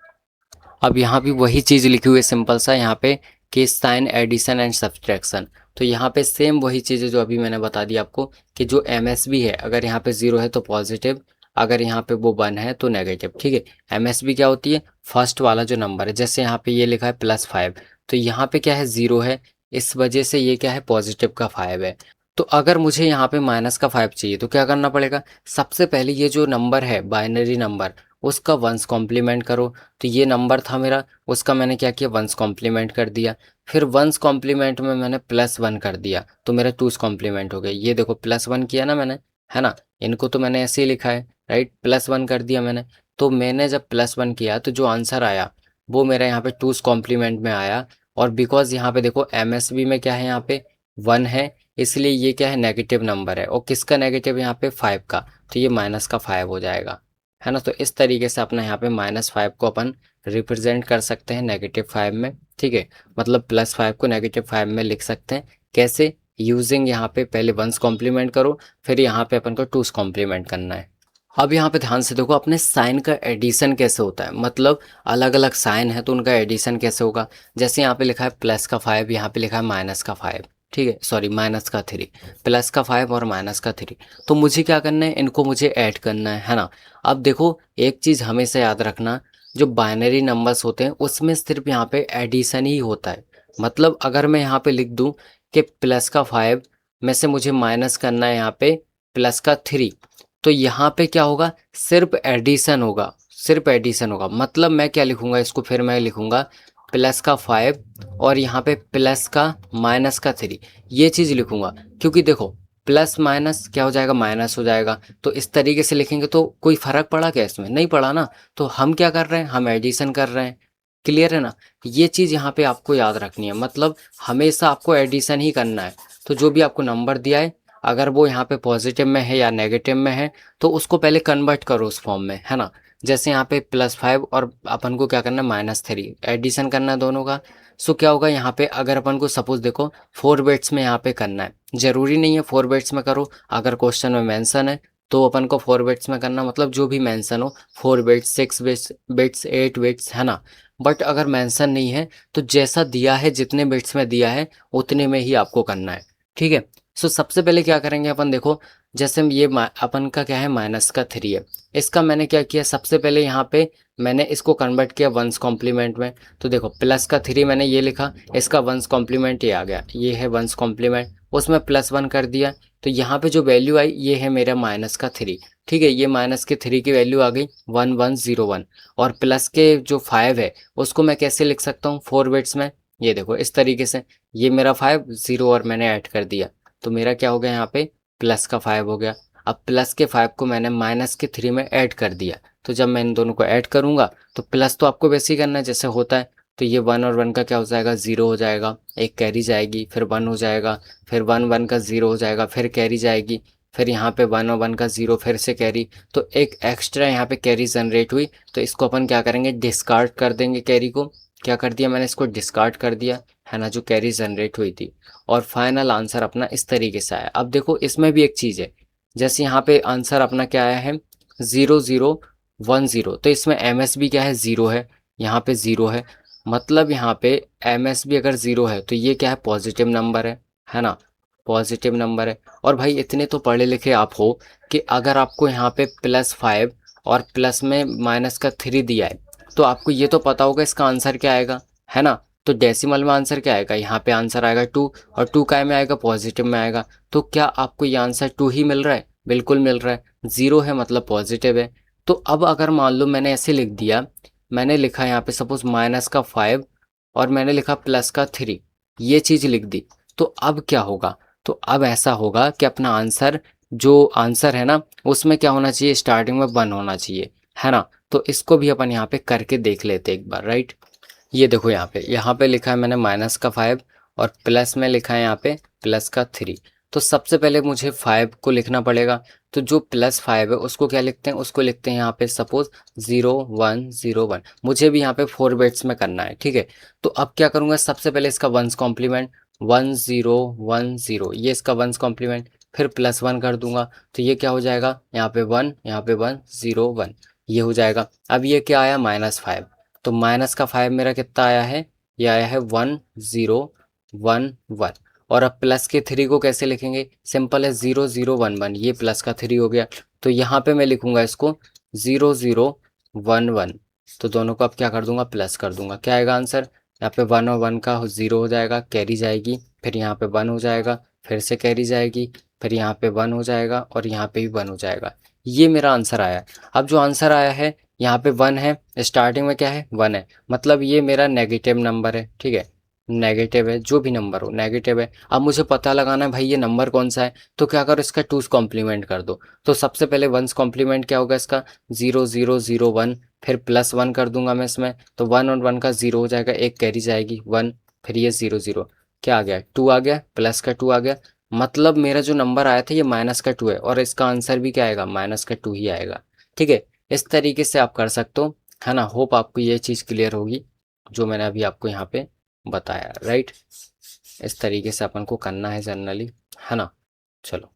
अब यहाँ भी वही चीज़ लिखी हुई है सिंपल सा, यहाँ पे कि साइन एडिशन एंड सब्सट्रैक्शन। तो यहाँ पे सेम वही चीज़ें जो अभी मैंने बता दी आपको, कि जो MSB है, अगर यहाँ पे 0 है तो पॉजिटिव, अगर यहाँ पे वो 1 है तो नेगेटिव। ठीक है, MSB क्या होती है, फर्स्ट वाला जो नंबर है, जैसे यहाँ पे ये लिखा है +5, तो यहाँ पे क्या है, 0 है, इस वजह से ये क्या है, पॉजिटिव का 5 है। तो अगर मुझे यहाँ पे -5 चाहिए तो क्या करना पड़ेगा, सबसे पहले ये जो नंबर है बाइनरी नंबर, उसका वंस कॉम्प्लीमेंट करो। तो ये नंबर था मेरा, उसका मैंने क्या किया, वंस कॉम्प्लीमेंट कर दिया। फिर वंस कॉम्प्लीमेंट में मैंने +1 कर दिया, तो मेरा 2's कॉम्प्लीमेंट हो गया। ये देखो +1 किया ना मैंने, है ना, इनको तो मैंने ऐसे ही लिखा है, राइट, +1 कर दिया मैंने। तो मैंने जब +1 किया तो जो आंसर आया वो मेरा यहाँ पे 2's कॉम्प्लीमेंट में आया। और बिकॉज यहाँ पे देखो MSB में क्या है, यहाँ पे 1 है, इसलिए ये क्या है, नेगेटिव नंबर है। और किसका नेगेटिव, यहाँ पे 5 का, तो ये -5 हो जाएगा, है ना। तो इस तरीके से अपना यहाँ पे -5 को अपन रिप्रेजेंट कर सकते हैं -5 में। ठीक है, मतलब +5 को -5 में लिख सकते हैं। कैसे, यूजिंग यहाँ पे पहले वंस कॉम्प्लीमेंट करो, फिर यहाँ पे अपन को 2's कॉम्प्लीमेंट करना है। अब यहाँ पे ध्यान से देखो, अपने साइन का एडिशन कैसे होता है, मतलब अलग अलग साइन है तो उनका एडिशन कैसे होगा। जैसे यहाँ पे लिखा है +5, यहाँ पे लिखा है -5। ठीक है, सॉरी, -3, +5 और -3। तो मुझे क्या करना है, इनको मुझे ऐड करना है ना। अब देखो एक चीज़ हमेशा याद रखना, जो बाइनरी नंबर्स होते हैं उसमें सिर्फ यहाँ पे एडिशन ही होता है। मतलब अगर मैं यहाँ पे लिख दूँ कि +5 में से मुझे माइनस करना है यहाँ पे +3, तो यहाँ पे क्या होगा, सिर्फ एडिशन होगा, सिर्फ एडिशन होगा। मतलब मैं क्या लिखूंगा इसको, फिर मैं लिखूंगा +5 और यहाँ पे -3, ये चीज़ लिखूंगा। क्योंकि देखो प्लस माइनस क्या हो जाएगा, माइनस हो जाएगा। तो इस तरीके से लिखेंगे तो कोई फर्क पड़ा क्या इसमें, नहीं पड़ा ना। तो हम क्या कर रहे हैं, हम एडिशन कर रहे हैं। क्लियर है ना, ये चीज़ यहाँ पे आपको याद रखनी है, मतलब हमेशा आपको एडिशन ही करना है। तो जो भी आपको नंबर दिया है, अगर वो यहाँ पे पॉजिटिव में है या नेगेटिव में है, तो उसको पहले कन्वर्ट करो उस फॉर्म में, है ना। जैसे यहाँ पे +5 और अपन को क्या करना है, -3, एडिशन करना है दोनों का। सो क्या होगा यहाँ पे, अगर अपन को सपोज देखो 4 बिट्स में यहाँ पे करना है, ज़रूरी नहीं है 4 बिट्स में करो, अगर क्वेश्चन में मेंशन है तो अपन को 4 बिट्स में करना, मतलब जो भी मेंशन हो, 4 बिट्स, 6 बिट्स 8 बिट्स, है ना। बट अगर मेंशन नहीं है तो जैसा दिया है, जितने बिट्स में दिया है उतने में ही आपको करना है। ठीक है, सो सबसे पहले क्या करेंगे अपन, देखो जैसे ये अपन का क्या है, -3 है, इसका मैंने क्या किया, सबसे पहले यहाँ पे मैंने इसको कन्वर्ट किया वंस कॉम्प्लीमेंट में। तो देखो +3 मैंने ये लिखा, इसका वंस कॉम्प्लीमेंट ये आ गया, ये है वंस कॉम्प्लीमेंट, उसमें +1 कर दिया। तो यहाँ पे जो वैल्यू आई ये है मेरा -3। ठीक है, ये -3 की वैल्यू आ गई 1101। और प्लस के जो 5 है उसको मैं कैसे लिख सकता हूँ, 4 बिट्स में, ये देखो इस तरीके से, ये मेरा 5 0 और मैंने ऐड कर दिया, तो मेरा क्या हो गया, यहाँ पे प्लस का 5 हो गया। अब प्लस के 5 को मैंने -3 में ऐड कर दिया, तो जब मैं इन दोनों को ऐड करूंगा तो प्लस तो आपको वैसे ही करना है जैसे होता है। तो ये 1 और 1 का क्या हो जाएगा, 0 हो जाएगा, एक कैरी जाएगी, फिर 1 हो जाएगा, फिर 1 1 का 0 हो जाएगा, फिर कैरी जाएगी, फिर यहाँ पे 1 और 1 का 0, फिर से कैरी। तो एक एक्स्ट्रा यहाँ पे कैरी जनरेट हुई, तो इसको अपन क्या करेंगे, डिस्कार्ड कर देंगे कैरी को। क्या कर दिया मैंने, इसको डिस्कार्ड कर दिया, है ना, जो कैरी जनरेट हुई थी। और फाइनल आंसर अपना इस तरीके से आया। अब देखो इसमें भी एक चीज़ है, जैसे यहाँ पे आंसर अपना क्या आया है, 0010, तो इसमें MSB क्या है, 0 है, यहाँ पे 0 है, मतलब यहाँ पे MSB अगर 0 है तो ये क्या है, पॉजिटिव नंबर है ना, पॉजिटिव नंबर है। और भाई इतने तो पढ़े लिखे आप हो कि अगर आपको यहाँ पे +5 और प्लस में -3 दिया है, तो आपको ये तो पता होगा इसका आंसर क्या आएगा, है ना। तो डेसिमल में आंसर क्या आएगा, यहाँ पे आंसर आएगा 2, और 2 काय में आएगा, पॉजिटिव में आएगा। तो क्या आपको ये आंसर 2 ही मिल रहा है, बिल्कुल मिल रहा है, 0 है मतलब पॉजिटिव है। तो अब अगर मान लो मैंने ऐसे लिख दिया मैंने लिखा यहाँ पे सपोज माइनस का 5 और मैंने लिखा प्लस का 3, ये चीज़ लिख दी। तो अब क्या होगा, तो अब ऐसा होगा कि अपना आंसर, जो आंसर है ना उसमें क्या होना चाहिए, स्टार्टिंग में 1 होना चाहिए, है ना। तो इसको भी अपन यहाँ पे करके देख लेते एक बार, राइट। ये देखो यहाँ पे लिखा है मैंने माइनस का 5 और प्लस में लिखा है यहाँ पे प्लस का 3। तो सबसे पहले मुझे 5 को लिखना पड़ेगा। तो जो प्लस 5 है उसको क्या लिखते हैं, उसको लिखते हैं यहाँ पे सपोज 0101। मुझे भी यहाँ पे 4 बिट्स में करना है, ठीक है। तो अब क्या करूँगा, सबसे पहले इसका वंस कॉम्प्लीमेंट 1010, ये इसका वंस कॉम्प्लीमेंट, फिर +1 कर दूंगा। तो ये क्या हो जाएगा, यहाँ पे 1, यहाँ पे 101, ये हो जाएगा। अब ये क्या आया, -5। तो माइनस का 5 मेरा कितना आया है, ये आया है 1011। और अब प्लस के 3 को कैसे लिखेंगे, सिंपल है 0011, ये प्लस का 3 हो गया। तो यहाँ पे मैं लिखूंगा इसको 0011। तो दोनों को अब क्या कर दूंगा, प्लस कर दूंगा। क्या आएगा आंसर, यहाँ पे 1 और 1 का 0 हो जाएगा, कैरी जाएगी, फिर यहाँ पे 1 हो जाएगा, फिर से कैरी जाएगी, फिर यहाँ पे 1 हो जाएगा और यहाँ पे भी 1 हो जाएगा। ये मेरा आंसर आया। अब जो आंसर आया है यहाँ पे 1 है, स्टार्टिंग में क्या है 1 है, मतलब ये मेरा नेगेटिव नंबर है, ठीक है। नेगेटिव है, जो भी नंबर हो नेगेटिव है। अब मुझे पता लगाना है भाई ये नंबर कौन सा है, तो क्या करो, इसका 2's कॉम्प्लीमेंट कर दो। तो सबसे पहले 1's कॉम्प्लीमेंट क्या होगा इसका, 0001, फिर +1 कर दूंगा मैं इसमें। तो 1 और 1 का 0 हो जाएगा, एक कैरी जाएगी 1, फिर ये 00, क्या आ गया 2 आ गया, प्लस का 2 आ गया। मतलब मेरा जो नंबर आया था ये माइनस का 2 है और इसका आंसर भी क्या आएगा, माइनस का 2 ही आएगा, ठीक है। इस तरीके से आप कर सकते हो, है ना। होप आपको ये चीज़ क्लियर होगी जो मैंने अभी आपको यहाँ पे बताया, राइट। इस तरीके से अपन को करना है जनरली, है ना। चलो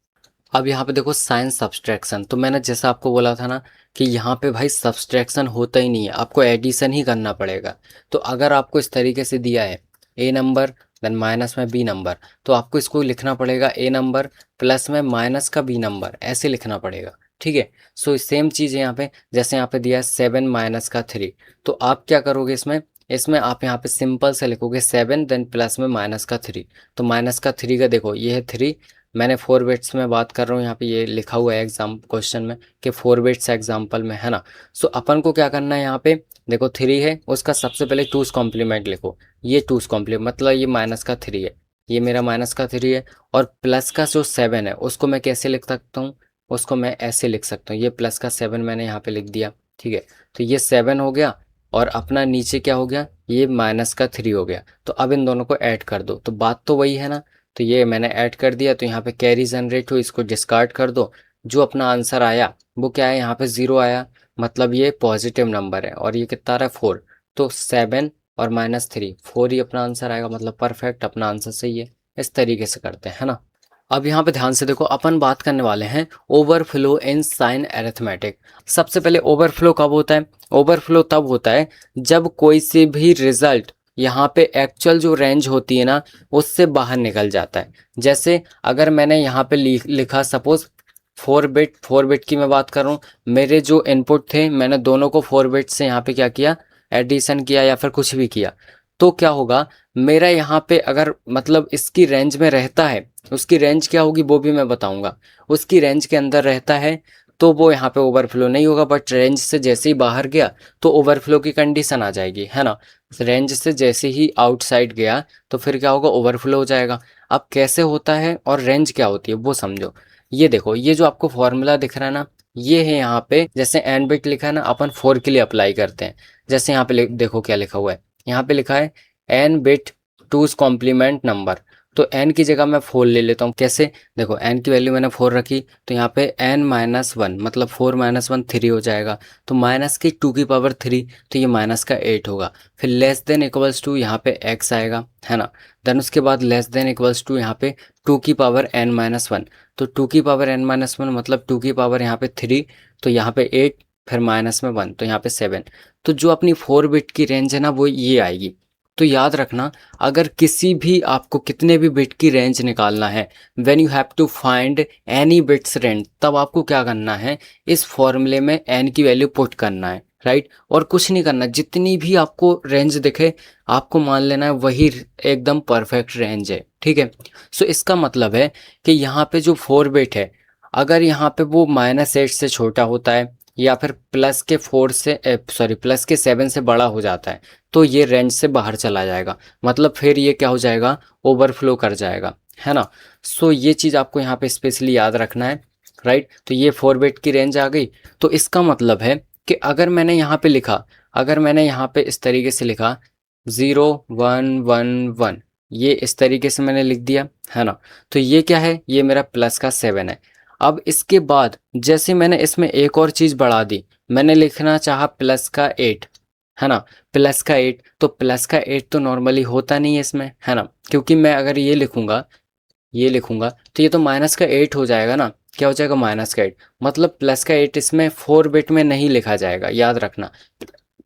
अब यहाँ पे देखो साइन सब्सट्रैक्शन। तो मैंने जैसा आपको बोला था ना कि यहाँ पे भाई सब्सट्रैक्शन होता ही नहीं है, आपको एडिशन ही करना पड़ेगा। तो अगर आपको इस तरीके से दिया है ए नंबर देन माइनस में बी नंबर, तो आपको इसको लिखना पड़ेगा ए नंबर प्लस में माइनस का बी नंबर, ऐसे लिखना पड़ेगा, ठीक है। सो सेम चीज़ है यहाँ पे, जैसे यहाँ पे दिया है 7 माइनस का 3। तो आप क्या करोगे इसमें, इसमें आप यहाँ पे सिंपल से लिखोगे 7 देन प्लस में माइनस का 3। तो माइनस का 3 का देखो ये है 3, मैंने 4 बिट्स में बात कर रहा हूँ, यहाँ पे ये लिखा हुआ है एग्जाम क्वेश्चन में कि 4 बिट्स एग्जाम्पल में, है ना। सो अपन को क्या करना है, यहाँ पे देखो 3 है, उसका सबसे पहले 2's कॉम्प्लीमेंट लिखो। ये 2's कॉम्प्लीमेंट मतलब ये माइनस का 3 है, ये मेरा माइनस का 3 है। और प्लस का जो 7 है उसको मैं कैसे लिख सकता हूँ, उसको मैं ऐसे लिख सकता हूँ, ये प्लस का 7 मैंने यहाँ पे लिख दिया, ठीक है। तो ये 7 हो गया और अपना नीचे क्या हो गया, ये माइनस का 3 हो गया। तो अब इन दोनों को ऐड कर दो, तो बात तो वही है ना। तो ये मैंने ऐड कर दिया, तो यहाँ पे कैरी जनरेट हो, इसको डिस्कार्ड कर दो। जो अपना आंसर आया वो क्या है, यहाँ पे 0 आया, मतलब ये पॉजिटिव नंबर है। और ये कितना आ रहा है 4, तो 7 और -3 4 ही अपना आंसर आएगा, मतलब परफेक्ट अपना आंसर सही है। इस तरीके से करते हैं, है ना। अब यहाँ पे ध्यान से देखो, अपन बात करने वाले हैं ओवरफ्लो इन साइन अरिथमेटिक। सबसे पहले ओवरफ्लो कब होता है, ओवरफ्लो तब होता है जब कोई से भी रिजल्ट यहाँ पे एक्चुअल जो रेंज होती है ना उससे बाहर निकल जाता है। जैसे अगर मैंने यहाँ पे लिखा सपोज 4 बिट की मैं बात कर रहा हूँ, मेरे जो इनपुट थे मैंने दोनों को 4 बिट से यहाँ पे क्या किया, एडिशन किया या फिर कुछ भी किया। तो क्या होगा, मेरा यहाँ पे अगर मतलब इसकी रेंज में रहता है, उसकी रेंज क्या होगी वो भी मैं बताऊंगा। उसकी रेंज के अंदर रहता है तो वो यहाँ पे ओवरफ्लो नहीं होगा, बट रेंज से जैसे ही बाहर गया तो ओवरफ्लो की कंडीशन आ जाएगी, है ना। रेंज से जैसे ही आउटसाइड गया तो फिर क्या होगा, ओवरफ्लो हो जाएगा। अब कैसे होता है और रेंज क्या होती है वो समझो। ये देखो, ये जो आपको फॉर्मूला दिख रहा है ना, ये है यहाँ पे जैसे एन बिट लिखा है ना, अपन 4 के लिए अप्लाई करते हैं। जैसे यहाँ पे देखो क्या लिखा हुआ है, यहाँ पे लिखा है n bit 2's complement number. तो n की जगह मैं 4 ले लेता हूँ, कैसे, देखो n की वैल्यू मैंने 4 रखी, तो यहाँ पे n-1 मतलब 4 -1 3 हो जाएगा। तो माइनस की 2 की पावर 3, तो ये माइनस का 8 होगा। फिर लेस देन इक्वल्स टू यहाँ पे x आएगा, है ना। देन उसके बाद लेस देन इक्वल्स टू यहाँ पे 2 की पावर n-1। तो 2 की पावर n-1 मतलब 2 की पावर यहाँ पे 3, तो यहाँ पे 8, फिर माइनस में 1 तो यहाँ पे 7। तो जो अपनी 4 बिट की रेंज है ना वो ये आएगी। तो याद रखना, अगर किसी भी आपको कितने भी बिट की रेंज निकालना है, when you have to find any bits range, तब आपको क्या करना है, इस फॉर्मूले में एन की वैल्यू पुट करना है, राइट। और कुछ नहीं करना, जितनी भी आपको रेंज दिखे आपको मान लेना है वही एकदम परफेक्ट रेंज है, ठीक है। सो इसका मतलब है कि यहाँ पे जो 4 बिट है, अगर यहाँ पे वो -8 से छोटा होता है या फिर प्लस के 4 से प्लस के 7 से बड़ा हो जाता है तो ये रेंज से बाहर चला जाएगा, मतलब फिर ये क्या हो जाएगा, ओवरफ्लो कर जाएगा, है ना। सो ये चीज़ आपको यहाँ पे स्पेशली याद रखना है, राइट। तो ये 4 बिट की रेंज आ गई। तो इसका मतलब है कि अगर मैंने यहाँ पे लिखा, अगर मैंने यहाँ पे इस तरीके से लिखा 0 1 1 1, ये इस तरीके से मैंने लिख दिया, है ना। तो ये क्या है, ये मेरा प्लस का 7 है। अब इसके बाद जैसे मैंने इसमें एक और चीज़ बढ़ा दी, मैंने लिखना चाहा प्लस का 8, है ना। प्लस का 8, तो प्लस का 8 तो नॉर्मली होता नहीं है इसमें, है ना, क्योंकि मैं अगर ये लिखूंगा, ये लिखूंगा तो ये तो माइनस का 8 हो जाएगा ना। क्या हो जाएगा, माइनस का 8, मतलब प्लस का 8 इसमें 4 बिट में नहीं लिखा जाएगा, याद रखना।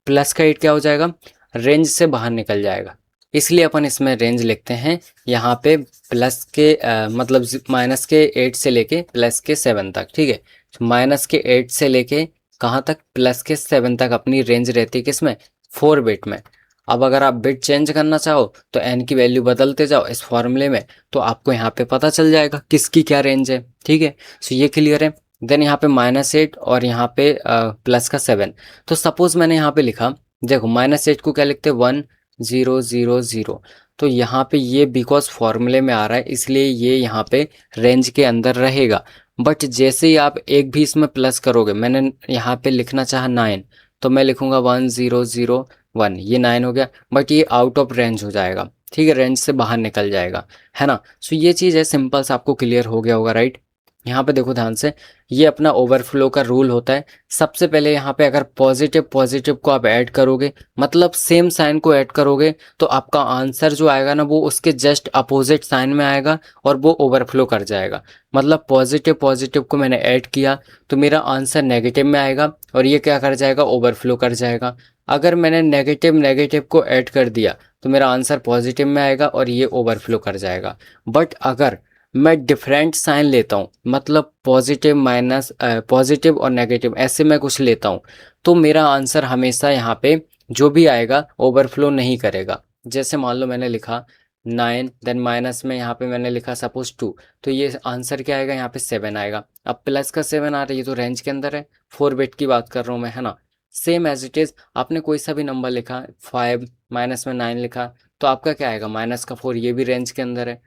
प्लस का 8 क्या हो जाएगा, रेंज से बाहर निकल जाएगा, इसलिए अपन इसमें रेंज लिखते हैं यहाँ पे प्लस के मतलब माइनस के 8 से लेके प्लस के 7 तक, ठीक है। माइनस के 8 से लेके कहाँ तक, प्लस के 7 तक अपनी रेंज रहती है किसमें, 4 बिट में। अब अगर आप बिट चेंज करना चाहो तो एन की वैल्यू बदलते जाओ इस फॉर्मूले में, तो आपको यहाँ पे पता चल जाएगा किसकी क्या रेंज है, ठीक है। सो ये क्लियर है। देन यहाँ पे -8 और यहाँ पे प्लस का 7। तो सपोज मैंने यहाँ पे लिखा, देखो -8 को क्या लिखते हैं, 1 0 0 0। तो यहाँ पे ये बिकॉज फॉर्मूले में आ रहा है इसलिए ये यहाँ पे रेंज के अंदर रहेगा। बट जैसे ही आप एक भी इसमें प्लस करोगे, मैंने यहाँ पे लिखना चाहा 9, तो मैं लिखूंगा 1 0 0 1, ये 9 हो गया, बट ये आउट ऑफ रेंज हो जाएगा, ठीक है, रेंज से बाहर निकल जाएगा, है ना। सो ये चीज़ है, सिंपल सा आपको क्लियर हो गया होगा, राइट। यहाँ पे देखो ध्यान से, ये अपना ओवरफ्लो का रूल होता है। सबसे पहले यहाँ पे अगर पॉजिटिव पॉजिटिव को आप ऐड करोगे, मतलब सेम साइन को ऐड करोगे, तो आपका आंसर जो आएगा ना वो उसके जस्ट अपोजिट साइन में आएगा और वो ओवरफ्लो कर जाएगा। मतलब पॉजिटिव पॉजिटिव को मैंने ऐड किया तो मेरा आंसर नेगेटिव में आएगा और ये क्या कर जाएगा, ओवरफ्लो कर जाएगा। अगर मैंने नेगेटिव नेगेटिव को ऐड कर दिया तो मेरा आंसर पॉजिटिव में आएगा और ये ओवरफ्लो कर जाएगा। बट अगर मैं डिफरेंट साइन लेता हूँ, मतलब पॉजिटिव माइनस पॉजिटिव और नेगेटिव ऐसे मैं कुछ लेता हूँ, तो मेरा आंसर हमेशा यहाँ पे जो भी आएगा ओवरफ्लो नहीं करेगा। जैसे मान लो मैंने लिखा 9, देन माइनस में यहाँ पे मैंने लिखा सपोज 2, तो ये आंसर क्या आएगा, यहाँ पे 7 आएगा। अब प्लस का 7 आ रहा है, ये तो रेंज के अंदर है, 4 बिट की बात कर रहा हूँ मैं, है ना। सेम एज इट इज़ आपने कोई सा भी नंबर लिखा, 5 माइनस में 9 लिखा, तो आपका क्या आएगा, माइनस का 4, ये भी रेंज के अंदर है।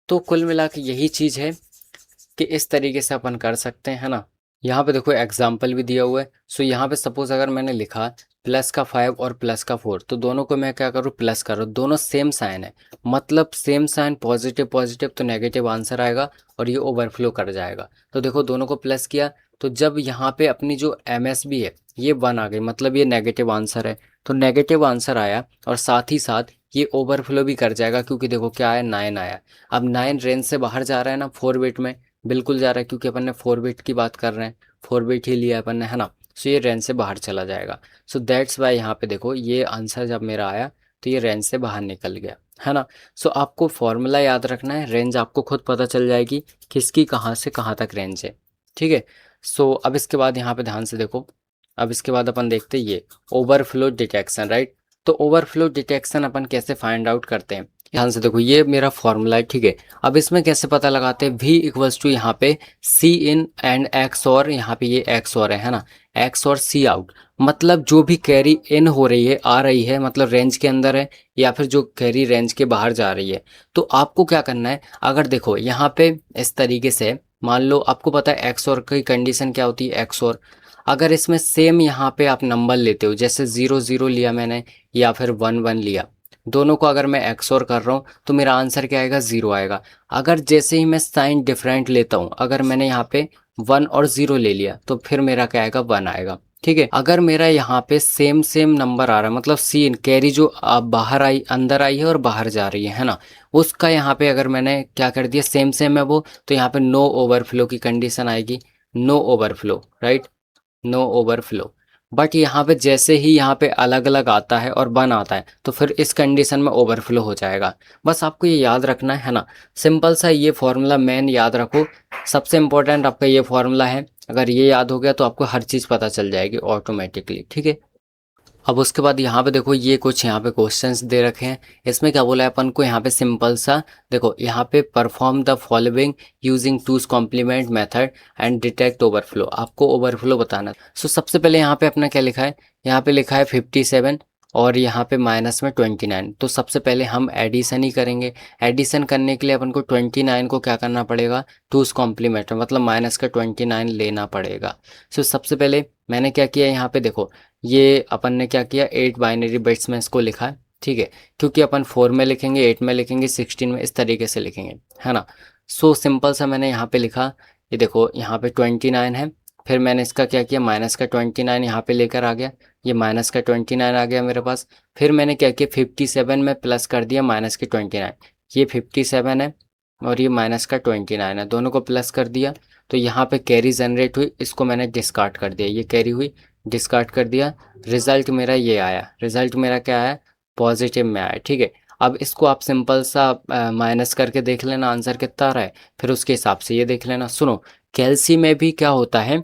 तो कुल मिला के यही चीज़ है कि इस तरीके से अपन कर सकते हैं, है ना। यहाँ पे देखो एग्जाम्पल भी दिया हुआ है। सो यहाँ पे सपोज अगर मैंने लिखा प्लस का 5 और प्लस का 4, तो दोनों को मैं क्या करूँ, प्लस करूँ, दोनों सेम साइन है, मतलब सेम साइन, पॉजिटिव पॉजिटिव, तो नेगेटिव आंसर आएगा और ये ओवरफ्लो कर जाएगा। तो देखो दोनों को प्लस किया, तो जब यहाँ पे अपनी जो MSB है ये 1 आ गई, मतलब ये नेगेटिव आंसर है, तो नेगेटिव आंसर आया और साथ ही साथ ये ओवरफ्लो भी कर जाएगा, क्योंकि देखो क्या आया, 9 आया। अब 9 रेंज से बाहर जा रहा है ना, 4 बिट में बिल्कुल जा रहा है, क्योंकि अपन ने 4 बिट की बात कर रहे हैं, 4 बिट ही लिया अपन ने, है ना। सो ये रेंज से बाहर चला जाएगा। सो दैट्स वाई यहाँ पे देखो ये आंसर जब मेरा आया तो ये रेंज से बाहर निकल गया, है ना। सो आपको फॉर्मूला याद रखना है, रेंज आपको खुद पता चल जाएगी किसकी कहाँ से कहाँ तक रेंज है, ठीक है। सो अब इसके बाद यहाँ पे ध्यान से देखो, अब इसके बाद अपन देखते हैं ये ओवरफ्लो डिटेक्शन, राइट। तो ओवरफ्लो डिटेक्शन अपन कैसे फाइंड आउट करते हैं, ध्यान से देखो, ये मेरा फॉर्मूला है, ठीक है। अब इसमें कैसे पता लगाते हैं, V इक्वल्स टू यहाँ पे C इन एंड X और यहाँ पे ये X और है ना, X और C आउट, मतलब जो भी कैरी इन हो रही है, आ रही है, मतलब रेंज के अंदर है, या फिर जो कैरी रेंज के बाहर जा रही है। तो आपको क्या करना है, अगर देखो यहाँ पे इस तरीके से मान लो, आपको पता है X और की कंडीशन क्या होती है, X और अगर इसमें सेम यहाँ पे आप नंबर लेते हो, जैसे 0 0 लिया मैंने या फिर 1 1 लिया, दोनों को अगर मैं एक्सओर कर रहा हूँ तो मेरा आंसर क्या आएगा, 0 आएगा। अगर जैसे ही मैं साइन डिफरेंट लेता हूँ, अगर मैंने यहाँ पे 1 और 0 ले लिया तो फिर मेरा क्या आएगा, 1 आएगा, ठीक है। अगर मेरा यहाँ पे सेम सेम नंबर आ रहा है, मतलब सीन कैरी जो बाहर आई, अंदर आई है और बाहर जा रही है ना, उसका यहाँ पे अगर मैंने क्या कर दिया, सेम सेम है वो, तो यहाँ पे नो ओवरफ्लो की कंडीशन आएगी, no overflow, right, no overflow. But यहाँ पे जैसे ही यहाँ पे अलग अलग आता है और 1 आता है तो फिर इस कंडीशन में ओवरफ्लो हो जाएगा। बस आपको ये याद रखना है ना, सिंपल सा ये फॉर्मूला मेन याद रखो, सबसे इम्पोर्टेंट आपका ये फॉर्मूला है। अगर ये याद हो गया तो आपको हर चीज़ पता चल जाएगी ऑटोमेटिकली, ठीक है। अब उसके बाद यहाँ पे देखो ये कुछ यहाँ पे क्वेश्चंस दे रखे हैं। इसमें क्या बोला है अपन को, यहाँ पे सिंपल सा देखो, यहाँ पे perform the following using two's complement method and detect overflow, आपको ओवरफ्लो बताना। सो सबसे पहले यहाँ पे अपना क्या लिखा है, यहाँ पे लिखा है 57 और यहाँ पे माइनस में 29। तो सबसे पहले हम एडिशन ही करेंगे। एडिशन करने के लिए अपन को 29 को क्या करना पड़ेगा, टूज कॉम्प्लीमेंट मतलब माइनस का 29 लेना पड़ेगा। सो सबसे पहले मैंने क्या किया, यहाँ पे देखो ये अपन ने क्या किया, 8 बाइनरी बिट्स में इसको लिखा है, ठीक है, क्योंकि अपन 4 में लिखेंगे, 8 में लिखेंगे, 16 में, इस तरीके से लिखेंगे, है ना। सो सिंपल सा मैंने यहाँ पे लिखा, ये देखो यहाँ पे 29 है, फिर मैंने इसका क्या किया, माइनस का 29 यहाँ पे लेकर आ गया, ये माइनस का 29 आ गया मेरे पास। फिर मैंने क्या किया, 57 में प्लस कर दिया माइनस की 29, ये 57 है और ये माइनस का 29 है, दोनों को प्लस कर दिया। तो यहाँ पे कैरी जनरेट हुई, इसको मैंने डिस्कार्ड कर दिया, ये कैरी हुई, डिस्कार्ड कर दिया। रिजल्ट मेरा ये आया, रिजल्ट मेरा क्या आया, पॉजिटिव में आया, ठीक है। अब इसको आप सिंपल सा माइनस करके देख लेना आंसर कितना आ रहा है, फिर उसके हिसाब से ये देख लेना। सुनो, कैल्सी में भी क्या होता है,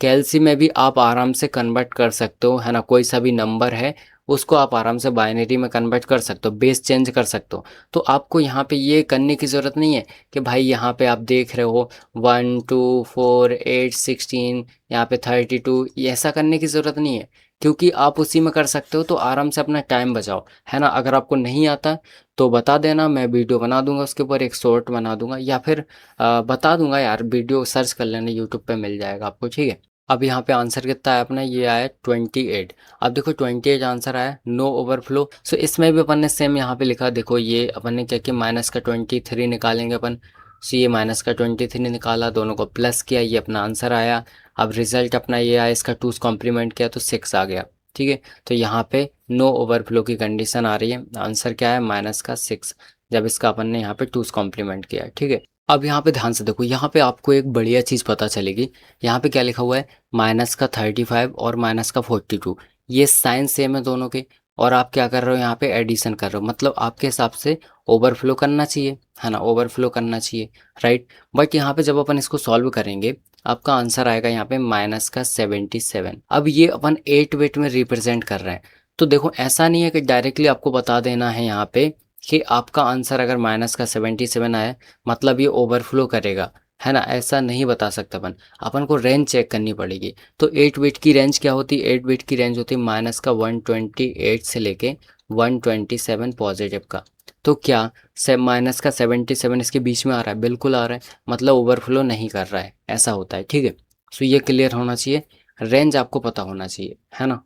कैल्सी में भी आप आराम से कन्वर्ट कर सकते हो, है ना, कोई सा भी नंबर है उसको आप आराम से बाइनरी में कन्वर्ट कर सकते हो, बेस चेंज कर सकते हो। तो आपको यहाँ पे ये करने की ज़रूरत नहीं है कि भाई यहाँ पे आप देख रहे हो 1 2 4 8 16, यहाँ पे 32, ये ऐसा करने की ज़रूरत नहीं है, क्योंकि आप उसी में कर सकते हो। तो आराम से अपना टाइम बचाओ, है ना। अगर आपको नहीं आता तो बता देना, मैं वीडियो बना दूंगा उसके ऊपर, एक शॉर्ट बना दूंगा, या फिर बता दूंगा यार, वीडियो सर्च कर लेना यूट्यूब पे मिल जाएगा आपको, ठीक है। अब यहाँ पे आंसर कितना है अपना, ये आया 28। अब देखो 28 आंसर आया, नो ओवरफ्लो। सो इसमें भी अपन ने सेम यहाँ पे लिखा, देखो ये अपन ने क्या किया, माइनस का 23 निकालेंगे अपन। सो ये माइनस का 23 निकाला, दोनों को प्लस किया, ये अपना आंसर आया। अब रिजल्ट अपना ये आया, इसका 2 कॉम्प्लीमेंट किया तो 6 आ गया, ठीक है। तो यहाँ पे नो ओवरफ्लो की कंडीशन आ रही है, आंसर क्या है, माइनस का 6, जब इसका अपन ने यहाँ पे 2 कॉम्प्लीमेंट किया, ठीक है। अब यहाँ पे ध्यान से देखो, यहाँ पे आपको एक बढ़िया चीज़ पता चलेगी। यहाँ पे क्या लिखा हुआ है, माइनस का 35 और माइनस का 42, ये साइन सेम है दोनों के, और आप क्या कर रहे हो, यहाँ पे एडिशन कर रहे हो, मतलब आपके हिसाब से ओवरफ्लो करना चाहिए, है ना, ओवरफ्लो करना चाहिए, राइट। बट यहाँ पे जब अपन इसको सॉल्व करेंगे, आपका आंसर आएगा यहाँ पे माइनस का 77। अब ये अपन 8 बिट में रिप्रेजेंट कर रहे हैं। तो देखो ऐसा नहीं है कि डायरेक्टली आपको बता देना है यहाँ पे कि आपका आंसर अगर माइनस का 77 आया मतलब ये ओवरफ्लो करेगा, है ना, ऐसा नहीं बता सकता अपन। अपन को रेंज चेक करनी पड़ेगी। तो 8 बिट की रेंज क्या होती है, 8 बिट की रेंज होती है माइनस का 128 से लेके 127 पॉजिटिव का। तो क्या से माइनस का 77 इसके बीच में आ रहा है, बिल्कुल आ रहा है, मतलब ओवरफ्लो नहीं कर रहा है, ऐसा होता है, ठीक है। सो ये क्लियर होना चाहिए, रेंज आपको पता होना चाहिए, है ना।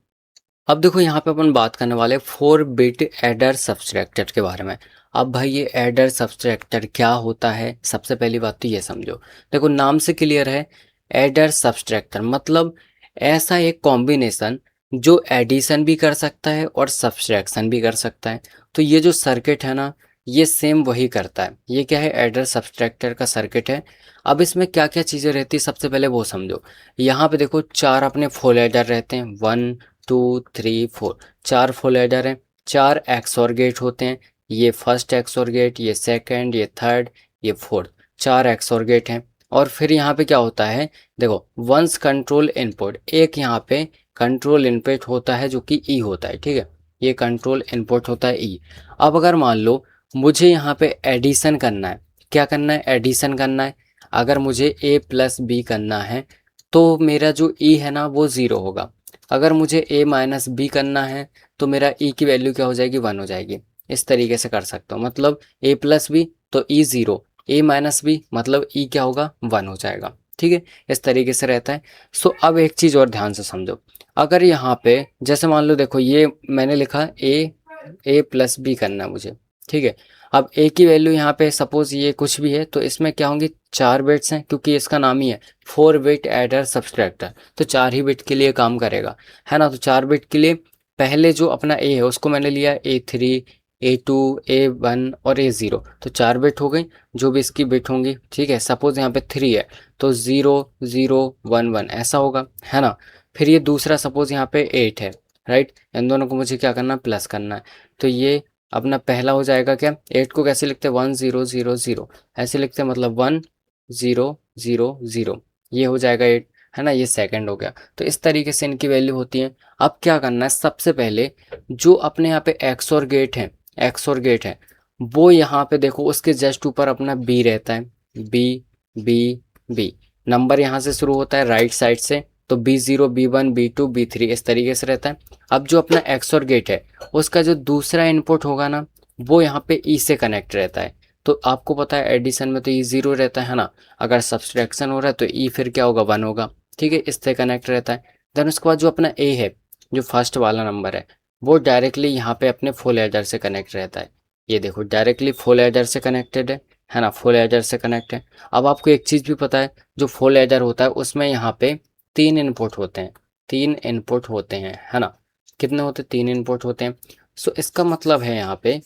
अब देखो यहाँ पे अपन बात करने वाले 4 बिट एडर सब्सट्रैक्टर के बारे में। अब भाई ये एडर सब्सट्रैक्टर क्या होता है, सबसे पहली बात तो ये समझो। देखो नाम से क्लियर है, एडर सब्सट्रैक्टर मतलब ऐसा एक कॉम्बिनेशन जो एडिशन भी कर सकता है और सब्सट्रैक्शन भी कर सकता है। तो ये जो सर्किट है ना, ये सेम वही करता है। ये क्या है, एडर सब्सट्रैक्टर का सर्किट है। अब इसमें क्या क्या चीज़ें रहती है, सबसे पहले वो समझो। यहाँ पे देखो 4 अपने फुल एडर रहते हैं, 1 2 3 4, 4 फुल एडर हैं, 4 एक्सओर गेट होते हैं, ये फर्स्ट एक्सओर गेट, ये सेकंड, ये थर्ड, ये फोर्थ, 4 एक्सओर गेट हैं। और फिर यहाँ पे क्या होता है, देखो वंस कंट्रोल इनपुट, एक यहाँ पे कंट्रोल इनपुट होता है जो कि ई होता है, ठीक है, ये कंट्रोल इनपुट होता है ई। अब अगर मान लो मुझे यहाँ पे एडिशन करना है, क्या करना है, एडिशन करना है। अगर मुझे ए प्लस बी करना है तो मेरा जो ई है ना वो 0 होगा। अगर मुझे a माइनस बी करना है तो मेरा e की वैल्यू क्या हो जाएगी, 1 हो जाएगी। इस तरीके से कर सकता हूँ, मतलब a प्लस बी तो e 0, a माइनस बी मतलब e क्या होगा, 1 हो जाएगा, ठीक है। इस तरीके से रहता है। सो अब एक चीज़ और ध्यान से समझो। अगर यहाँ पे जैसे मान लो, देखो ये मैंने लिखा a प्लस बी करना है मुझे, ठीक है। अब a की वैल्यू यहाँ पे सपोज ये कुछ भी है, तो इसमें क्या होंगी, 4 बिट्स हैं, क्योंकि इसका नाम ही है 4 बिट एडर सब्सट्रैक्टर, तो 4 ही बिट के लिए काम करेगा, है ना। तो 4 बिट के लिए पहले जो अपना a है उसको मैंने लिया A3 A2 A1 और A0, तो 4 बिट हो गई, जो भी इसकी बिट होंगी, ठीक है। सपोज यहाँ पे 3 है तो 0 0 1 1 ऐसा होगा, है ना। फिर ये दूसरा सपोज यहाँ पे 8 है, राइट, इन दोनों को मुझे क्या करना है, प्लस करना है। तो ये अपना पहला हो जाएगा क्या, 8 को कैसे लिखते हैं, 1 0 0 0 ऐसे लिखते हैं, मतलब 1 0 0 0, ये हो जाएगा 8। है ना, ये सेकंड हो गया। तो इस तरीके से इनकी वैल्यू होती है। अब क्या करना है, सबसे पहले जो अपने यहाँ पे एक्सोर गेट है, एक्सोर गेट है, वो यहाँ पे देखो उसके जस्ट ऊपर अपना बी रहता है, बी बी बी, नंबर यहाँ से शुरू होता है राइट साइड से, तो B0 B1 B2 B3 इस तरीके से रहता है। अब जो अपना एक्सोर गेट है उसका जो दूसरा इनपुट होगा ना, वो यहाँ पे ई से कनेक्ट रहता है। तो आपको पता है एडिशन में तो ई जीरो रहता है ना, अगर सब्सट्रैक्शन हो रहा है तो ई फिर क्या होगा, वन होगा, ठीक है, इससे कनेक्ट रहता है। देन उसके बाद जो अपना ए है, जो फर्स्ट वाला नंबर है, वो डायरेक्टली यहाँ पे अपने फुल एडर से कनेक्ट रहता है। ये देखो डायरेक्टली फुल एडर से कनेक्टेड है ना, फुल एडर से कनेक्ट है। अब आपको एक चीज़ भी पता है, जो फुल एडर होता है उसमें यहाँ पे तीन इनपुट होते हैं, तीन इनपुट होते हैं, है ना, कितने होते हैं, तीन इनपुट होते हैं। सो इसका मतलब है यहाँ पे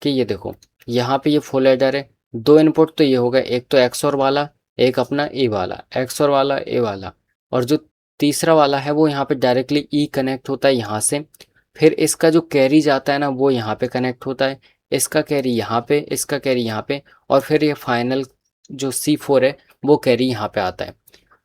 कि ये देखो यहाँ पे ये फुल एडर है, दो इनपुट तो ये हो गए, एक तो एक्सओर वाला, एक अपना ए वाला, एक्सओर वाला ए वाला, और जो तीसरा वाला है वो यहाँ पे डायरेक्टली ई कनेक्ट होता है यहाँ से, फिर इसका जो कैरी जाता है ना वो यहाँ पे कनेक्ट होता है, इसका कैरी यहाँ पे, इसका कैरी यहाँ पे, और फिर ये फाइनल जो C4 है वो कैरी यहाँ पे आता है,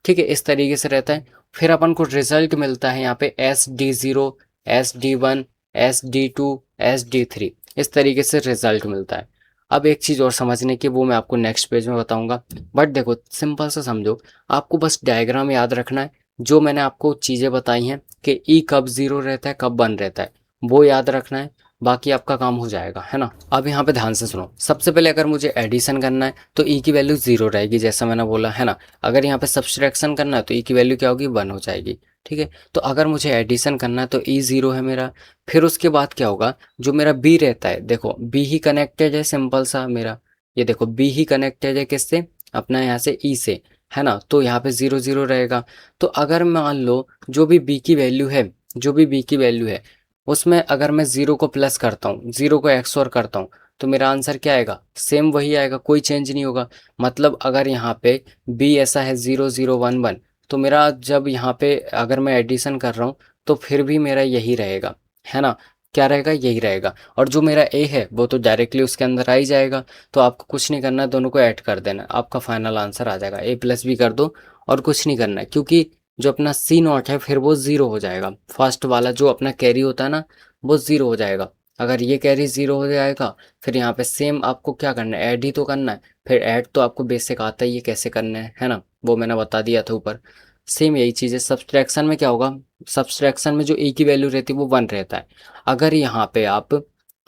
ठीक है, इस तरीके से रहता है। फिर अपन को रिजल्ट मिलता है यहाँ पे SD0 SD1 SD2 SD3, इस तरीके से रिजल्ट मिलता है। अब एक चीज़ और समझने की, वो मैं आपको नेक्स्ट पेज में बताऊंगा, बट देखो सिंपल सा समझो, आपको बस डायग्राम याद रखना है, जो मैंने आपको चीज़ें बताई हैं कि ई कब ज़ीरो रहता है कब वन रहता है, वो याद रखना है, बाकी आपका काम हो जाएगा, है ना। अब यहाँ पे ध्यान से सुनो, सबसे पहले अगर मुझे एडिशन करना है तो ई की वैल्यू ज़ीरो रहेगी, जैसा मैंने बोला, है ना। अगर यहाँ पे सब्सट्रैक्शन करना है तो ई की वैल्यू क्या होगी, वन हो जाएगी, ठीक है। तो अगर मुझे एडिशन करना है तो ई ज़ीरो है मेरा। फिर उसके बाद क्या होगा, जो मेरा बी रहता है, देखो बी ही कनेक्टेड है, सिंपल सा मेरा, ये देखो बी ही कनेक्टेड है किससे, अपना यहाँ से ई से, है ना, तो यहाँ पे ज़ीरो ज़ीरो रहेगा। तो अगर मान लो जो भी बी की वैल्यू है, जो भी बी की वैल्यू है उसमें अगर मैं ज़ीरो को प्लस करता हूँ, ज़ीरो को एक्सओर करता हूँ, तो मेरा आंसर क्या आएगा, सेम वही आएगा, कोई चेंज नहीं होगा। मतलब अगर यहाँ पे बी ऐसा है 0011, तो मेरा जब यहाँ पे अगर मैं एडिशन कर रहा हूँ तो फिर भी मेरा यही रहेगा, है ना, क्या रहेगा, यही रहेगा। और जो मेरा ए है वो तो डायरेक्टली उसके अंदर आ ही जाएगा, तो आपको कुछ नहीं करना है, दोनों को ऐड कर देना, आपका फाइनल आंसर आ जाएगा, ए प्लस बी कर दो और कुछ नहीं करना है, क्योंकि जो अपना सी नॉट है फिर वो ज़ीरो हो जाएगा, फर्स्ट वाला जो अपना कैरी होता है ना वो ज़ीरो हो जाएगा। अगर ये कैरी ज़ीरो हो जाएगा, फिर यहाँ पे सेम आपको क्या करना है, ऐड ही तो करना है। फिर ऐड तो आपको बेसिक आता ही है कैसे करना है ना, वो मैंने बता दिया था ऊपर। सेम यही चीज़ है, सब्सट्रैक्शन में क्या होगा, सब्सट्रैक्शन में जो ए की वैल्यू रहती है वो वन रहता है। अगर यहाँ पे आप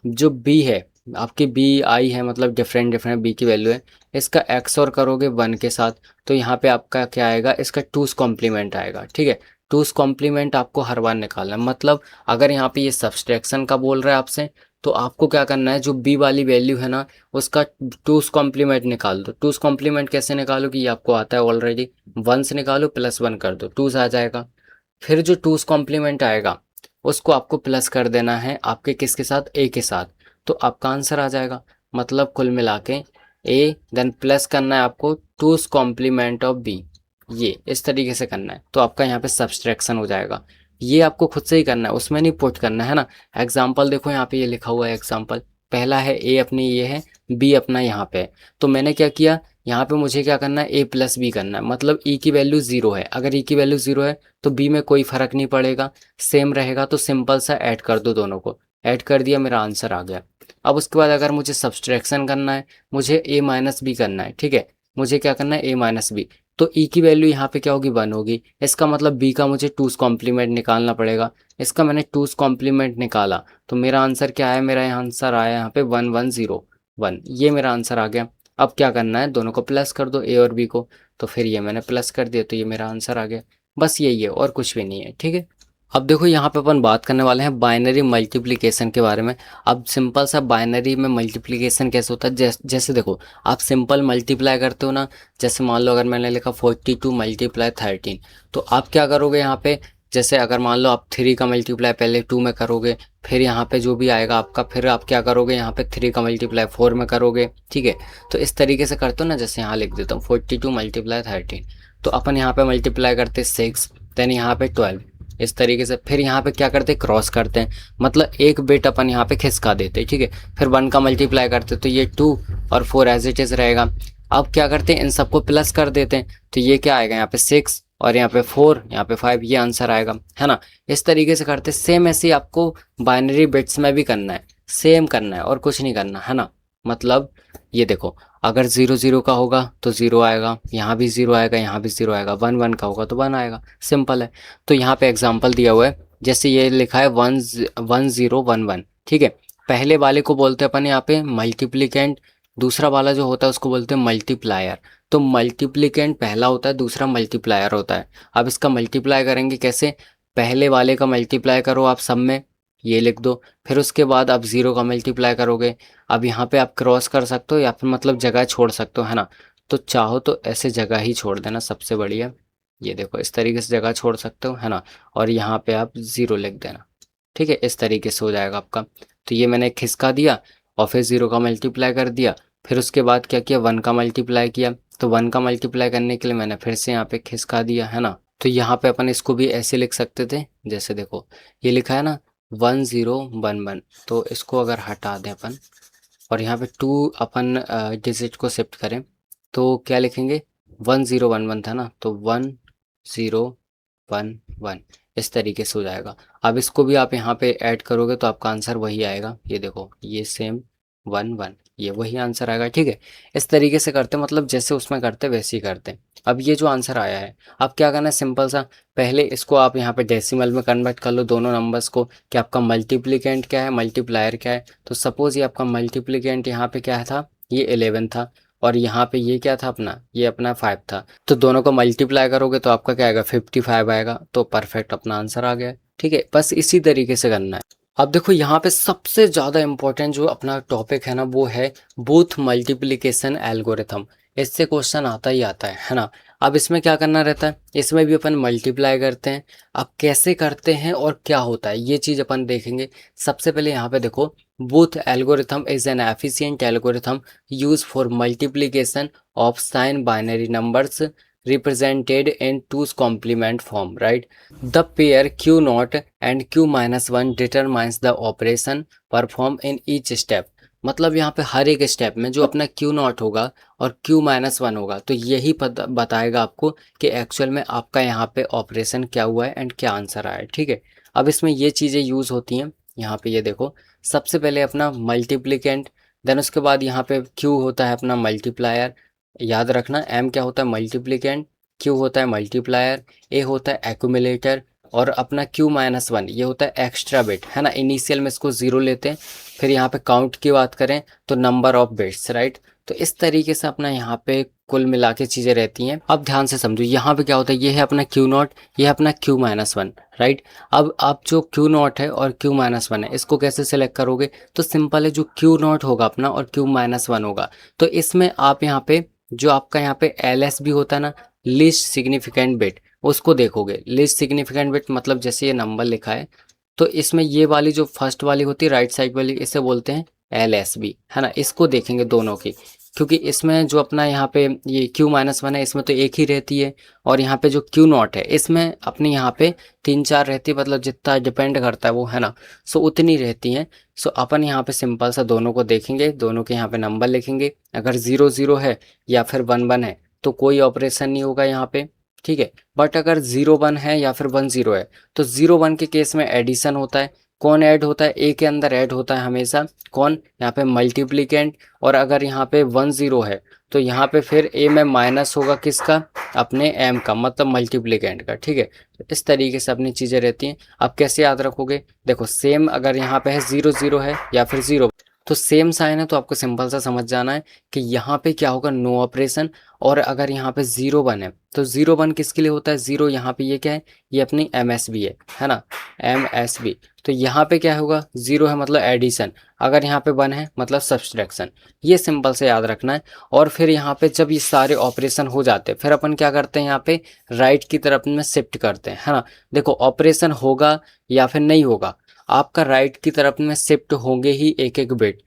जो बी है, आपकी बी आई है, मतलब डिफरेंट डिफरेंट बी की वैल्यू है, इसका एक्स और करोगे वन के साथ, तो यहाँ पे आपका क्या आएगा, इसका टूस कॉम्प्लीमेंट आएगा, ठीक है। टूस कॉम्प्लीमेंट आपको हर बार निकालना है, मतलब अगर यहाँ पे ये सब्सट्रैक्शन का बोल रहा है आपसे, तो आपको क्या करना है, जो बी वाली वैल्यू है ना उसका टूस कॉम्प्लीमेंट निकाल दो। टूस कॉम्प्लीमेंट कैसे निकालो, कि ये आपको आता है ऑलरेडी, वन से निकालो प्लस वन कर दो, टूस आ जाएगा। फिर जो टूस कॉम्प्लीमेंट आएगा उसको आपको प्लस कर देना है आपके किसके साथ, ए के साथ, तो आपका आंसर आ जाएगा। मतलब कुल मिला के ए देन प्लस करना है आपको टूस कॉम्प्लीमेंट ऑफ बी, ये इस तरीके से करना है, तो आपका यहाँ पे सब्सट्रैक्शन हो जाएगा। ये आपको खुद से ही करना है, उसमें नहीं पुट करना है ना। एग्जाम्पल देखो यहाँ पे ये लिखा हुआ है, एग्जाम्पल पहला है ए अपनी ये है, बी अपना यहाँ पे है, तो मैंने क्या किया, यहाँ पे मुझे क्या करना है, ए प्लस बी करना है, मतलब ई की वैल्यू ज़ीरो है, अगर ई की वैल्यू ज़ीरो है तो बी में कोई फ़र्क नहीं पड़ेगा, सेम रहेगा, तो सिंपल सा ऐड कर दो, दोनों को ऐड कर दिया, मेरा आंसर आ गया। अब उसके बाद अगर मुझे सब्सट्रैक्शन करना है, मुझे ए माइनस बी करना है, ठीक है, मुझे क्या करना है, ए माइनस बी, तो ई की वैल्यू यहाँ पे क्या होगी, वन होगी, इसका मतलब बी का मुझे टूस कॉम्प्लीमेंट निकालना पड़ेगा। इसका मैंने टूस कॉम्प्लीमेंट निकाला, तो मेरा आंसर क्या आया, मेरा आंसर आया यहाँ पे 1101, ये मेरा आंसर आ गया। अब क्या करना है, दोनों को प्लस कर दो, ए और बी को, तो फिर ये मैंने प्लस कर दिया, तो ये मेरा आंसर आ गया। बस यही है और कुछ भी नहीं है, ठीक है। अब देखो यहाँ पे अपन बात करने वाले हैं बाइनरी मल्टीप्लिकेशन के बारे में। अब सिंपल सा बाइनरी में मल्टीप्लिकेशन कैसे होता है, जैसे देखो आप सिंपल मल्टीप्लाई करते हो ना, जैसे मान लो अगर मैंने लिखा 42 मल्टीप्लाई 13, तो आप क्या करोगे यहाँ पे, जैसे अगर मान लो आप 3 का मल्टीप्लाई पहले 2 में करोगे, फिर यहाँ पे जो भी आएगा आपका, फिर आप क्या करोगे, यहाँ पे 3 का मल्टीप्लाई 4 में करोगे, ठीक है। तो इस तरीके से करते हो ना, जैसे यहाँ लिख देता हूँ 42 मल्टीप्लाई 13, तो अपन यहाँ पे मल्टीप्लाई करते 6, देन यहाँ पे 12, इस तरीके से। फिर यहाँ पे क्या करते हैं, क्रॉस करते हैं, मतलब एक बिट अपन यहाँ पे खिसका देते हैं, ठीक है। फिर 1 का मल्टीप्लाई करते तो ये 2 और 4 एज इट इज रहेगा। अब क्या करते हैं, इन सबको प्लस कर देते हैं, तो ये क्या आएगा यहाँ पे 6 और यहाँ पे 4, यहाँ पे 5, ये आंसर आएगा, है ना। इस तरीके से करते सेम ऐसे ही आपको बाइनरी बिट्स में भी करना है, सेम करना है और कुछ नहीं करना, है ना। मतलब ये देखो, अगर 0 0 का होगा तो 0 आएगा, यहाँ भी 0 आएगा, यहाँ भी 0 आएगा, 1 1 का होगा तो 1 आएगा, सिंपल है। तो यहाँ पे एग्जाम्पल दिया हुआ है, जैसे ये लिखा है 1 1 0 1 1, ठीक है। पहले वाले को बोलते हैं अपन यहाँ पे मल्टीप्लिकेंट, दूसरा वाला जो होता है उसको बोलते हैं मल्टीप्लायर। तो मल्टीप्लिकेंट पहला होता है, दूसरा मल्टीप्लायर होता है। अब इसका मल्टीप्लाई करेंगे कैसे, पहले वाले का मल्टीप्लाई करो आप सब में, ये लिख दो, फिर उसके बाद आप 0 का मल्टीप्लाई करोगे। अब यहाँ पे आप क्रॉस कर सकते हो या फिर मतलब जगह छोड़ सकते हो, है ना। तो चाहो तो ऐसे जगह ही छोड़ देना, सबसे बढ़िया। ये देखो इस तरीके से जगह छोड़ सकते हो, है ना। और यहाँ पे आप 0 लिख देना, ठीक है। इस तरीके से हो जाएगा आपका। तो ये मैंने खिसका दिया और फिर 0 का मल्टीप्लाई कर दिया, फिर उसके बाद क्या किया, 1 का मल्टीप्लाई किया। तो 1 का मल्टीप्लाई करने के लिए मैंने फिर से यहाँ पे खिसका दिया, है ना। तो यहाँ पे अपन इसको भी ऐसे लिख सकते थे, जैसे देखो ये लिखा है ना 1 0 1 1, तो इसको अगर हटा दें अपन और यहाँ पे 2 अपन डिजिट को शिफ्ट करें तो क्या लिखेंगे, 1 0 1 1 था ना, तो 1 0 1 1, इस तरीके से हो जाएगा। अब इसको भी आप यहाँ पे ऐड करोगे तो आपका आंसर वही आएगा, ये देखो ये सेम 1 1, ये वही आंसर आएगा, ठीक है। इस तरीके से करते, मतलब जैसे उसमें करते वैसे ही करते। अब ये जो आंसर आया है, अब क्या करना है, सिंपल सा, पहले इसको आप यहाँ पे डेसिमल में कन्वर्ट कर लो दोनों नंबर्स को, कि आपका मल्टीप्लिकेंट क्या है, मल्टीप्लायर क्या है। तो सपोज ये आपका मल्टीप्लिकेंट यहाँ पे क्या था, ये 11 था, और यहाँ पे ये क्या था अपना, ये अपना 5 था। तो दोनों को मल्टीप्लाई करोगे तो आपका क्या आएगा, 55 आएगा। तो परफेक्ट अपना आंसर आ गया, ठीक है। बस इसी तरीके से करना है। अब देखो यहाँ पे सबसे ज़्यादा इम्पोर्टेंट जो अपना टॉपिक है ना, वो है बूथ मल्टीप्लिकेशन एल्गोरिथम। इससे क्वेश्चन आता ही आता है ना। अब इसमें क्या करना रहता है, इसमें भी अपन मल्टीप्लाई करते हैं। अब कैसे करते हैं और क्या होता है, ये चीज़ अपन देखेंगे। सबसे पहले यहाँ पे देखो, booth algorithm is an efficient algorithm use for multiplication of sine binary numbers represented in 2's complement form, right? The pair q naught and q minus 1 determines the operation performed in each step. मतलब यहाँ पे हर एक step में जो अपना q not होगा और q minus 1 होगा, तो यही बताएगा आपको कि एक्चुअल में आपका यहाँ पे ऑपरेशन क्या हुआ है एंड क्या आंसर आया है, ठीक है। अब इसमें ये चीज़ें यूज़ होती हैं। यहाँ पे ये देखो, सबसे पहले अपना मल्टीप्लिकेंट, देन उसके बाद यहाँ पे q होता है अपना मल्टीप्लायर। याद रखना, m क्या होता है, मल्टीप्लिकेंट, q होता है मल्टीप्लायर, a होता है एक्यूमुलेटर, और अपना q माइनस 1 ये होता है एक्स्ट्रा बिट, है ना। इनिशियल में इसको 0 लेते हैं। फिर यहाँ पे काउंट की बात करें तो नंबर ऑफ बिट्स, राइट। तो इस तरीके से अपना यहाँ पे कुल मिला के चीज़ें रहती हैं। अब ध्यान से समझो, यहाँ पे क्या होता है, ये है अपना q नॉट, ये है अपना q माइनस 1, राइट। अब आप जो q नॉट है और q माइनस 1 है, इसको कैसे सेलेक्ट करोगे, तो सिंपल है, जो q नॉट होगा अपना और q माइनस 1 होगा, तो इसमें आप यहाँ पे जो आपका यहाँ पे एल भी होता है ना, लीस्ट सिग्निफिकेंट बिट, उसको देखोगे। लीस्ट सिग्निफिकेंट बिट मतलब जैसे ये नंबर लिखा है, तो इसमें ये वाली जो फर्स्ट वाली होती है राइट साइड वाली, इसे बोलते हैं LSB, है ना। इसको देखेंगे दोनों की, क्योंकि इसमें जो अपना यहाँ पे ये Q माइनस 1 है, इसमें तो एक ही रहती है, और यहाँ पे जो Q नॉट है इसमें अपनी यहाँ पे 3 4 रहती है, मतलब जितना डिपेंड करता है वो, है ना। सो उतनी रहती हैं। सो अपन यहाँ पे सिंपल सा दोनों को देखेंगे, दोनों के यहाँ पे नंबर लिखेंगे। अगर 0 0 है या फिर 1 1 है तो कोई ऑपरेशन नहीं होगा यहाँ पे, ठीक है। बट अगर 0 1 है या फिर 1 0 है तो 0 1 के केस में एडिशन होता है। कौन ऐड होता है, ए के अंदर ऐड होता है हमेशा, कौन, यहाँ पे मल्टीप्लिकेंट। और अगर यहाँ पे 1 0 है तो यहाँ पे फिर ए में माइनस होगा किसका, अपने एम का, मतलब मल्टीप्लिकेंट का, ठीक है। तो इस तरीके से अपनी चीज़ें रहती हैं। अब कैसे याद रखोगे, देखो सेम अगर यहाँ पे है 0 0 है या फिर 0, तो सेम साइन है, तो आपको सिंपल सा समझ जाना है कि यहाँ पे क्या होगा, नो ऑपरेशन। और अगर यहाँ पे 0 1 है तो 0 1 किसके लिए होता है, 0 यहाँ पे ये क्या है, ये अपनी MSB है ना, MSB। तो यहाँ पे क्या होगा, 0 है मतलब एडिशन, अगर यहाँ पे 1 है मतलब सब्सट्रैक्शन। ये सिंपल से याद रखना है। और फिर यहाँ पे जब ये सारे ऑपरेशन हो जाते हैं, फिर अपन क्या करते हैं, यहाँ पे राइट की तरफ में शिफ्ट करते हैं, है ना। देखो ऑपरेशन होगा या फिर नहीं होगा, आपका राइट की तरफ में शिफ्ट होंगे ही एक एक बिट।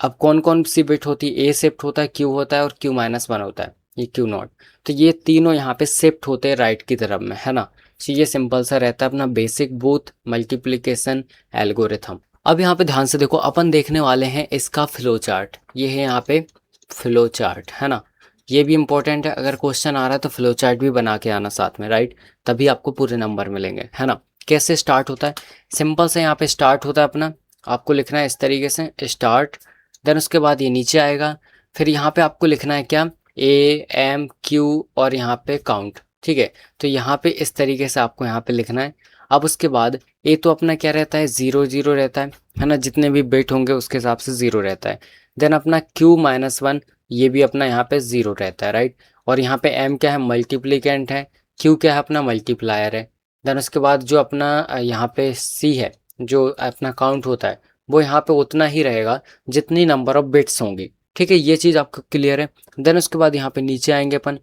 अब कौन कौन सी बिट होती है, ए शिफ्ट होता है, क्यू होता है और क्यू माइनस 1 होता है, ये क्यू नॉट। तो ये तीनों यहाँ पे शिफ्ट होते हैं राइट की तरफ में, है ना। तो ये सिंपल सा रहता है अपना बेसिक बूथ मल्टीप्लिकेशन एल्गोरिथम। अब यहाँ पे ध्यान से देखो, अपन देखने वाले हैं इसका फ्लो चार्ट। ये है यहाँ पे फ्लो चार्ट, है ना। ये भी इंपॉर्टेंट है, अगर क्वेश्चन आ रहा है तो फ्लो चार्ट भी बना के आना साथ में, राइट, तभी आपको पूरे नंबर मिलेंगे, है ना। कैसे स्टार्ट होता है, सिंपल से यहाँ पे स्टार्ट होता है अपना, आपको लिखना है इस तरीके से स्टार्ट, देन उसके बाद ये नीचे आएगा, फिर यहाँ पे आपको लिखना है क्या, AMQ और यहाँ पे काउंट, ठीक है। तो यहाँ पे इस तरीके से आपको यहाँ पे लिखना है। अब उसके बाद ए तो अपना क्या रहता है, 0 0 रहता है ना, जितने भी बिट होंगे उसके हिसाब से 0 रहता है। देन अपना Q-1 ये भी अपना यहाँ पे 0 रहता है, राइट। और यहाँ पे M क्या है, मल्टीप्लिकेंट है, Q क्या है, अपना मल्टीप्लायर है। देन उसके बाद जो अपना यहाँ पे C है, जो अपना काउंट होता है, वो यहाँ पे उतना ही रहेगा जितनी नंबर ऑफ बिट्स होंगी, ठीक है। ये चीज़ आपको क्लियर है। देन उसके बाद यहाँ पे नीचे आएंगे अपन,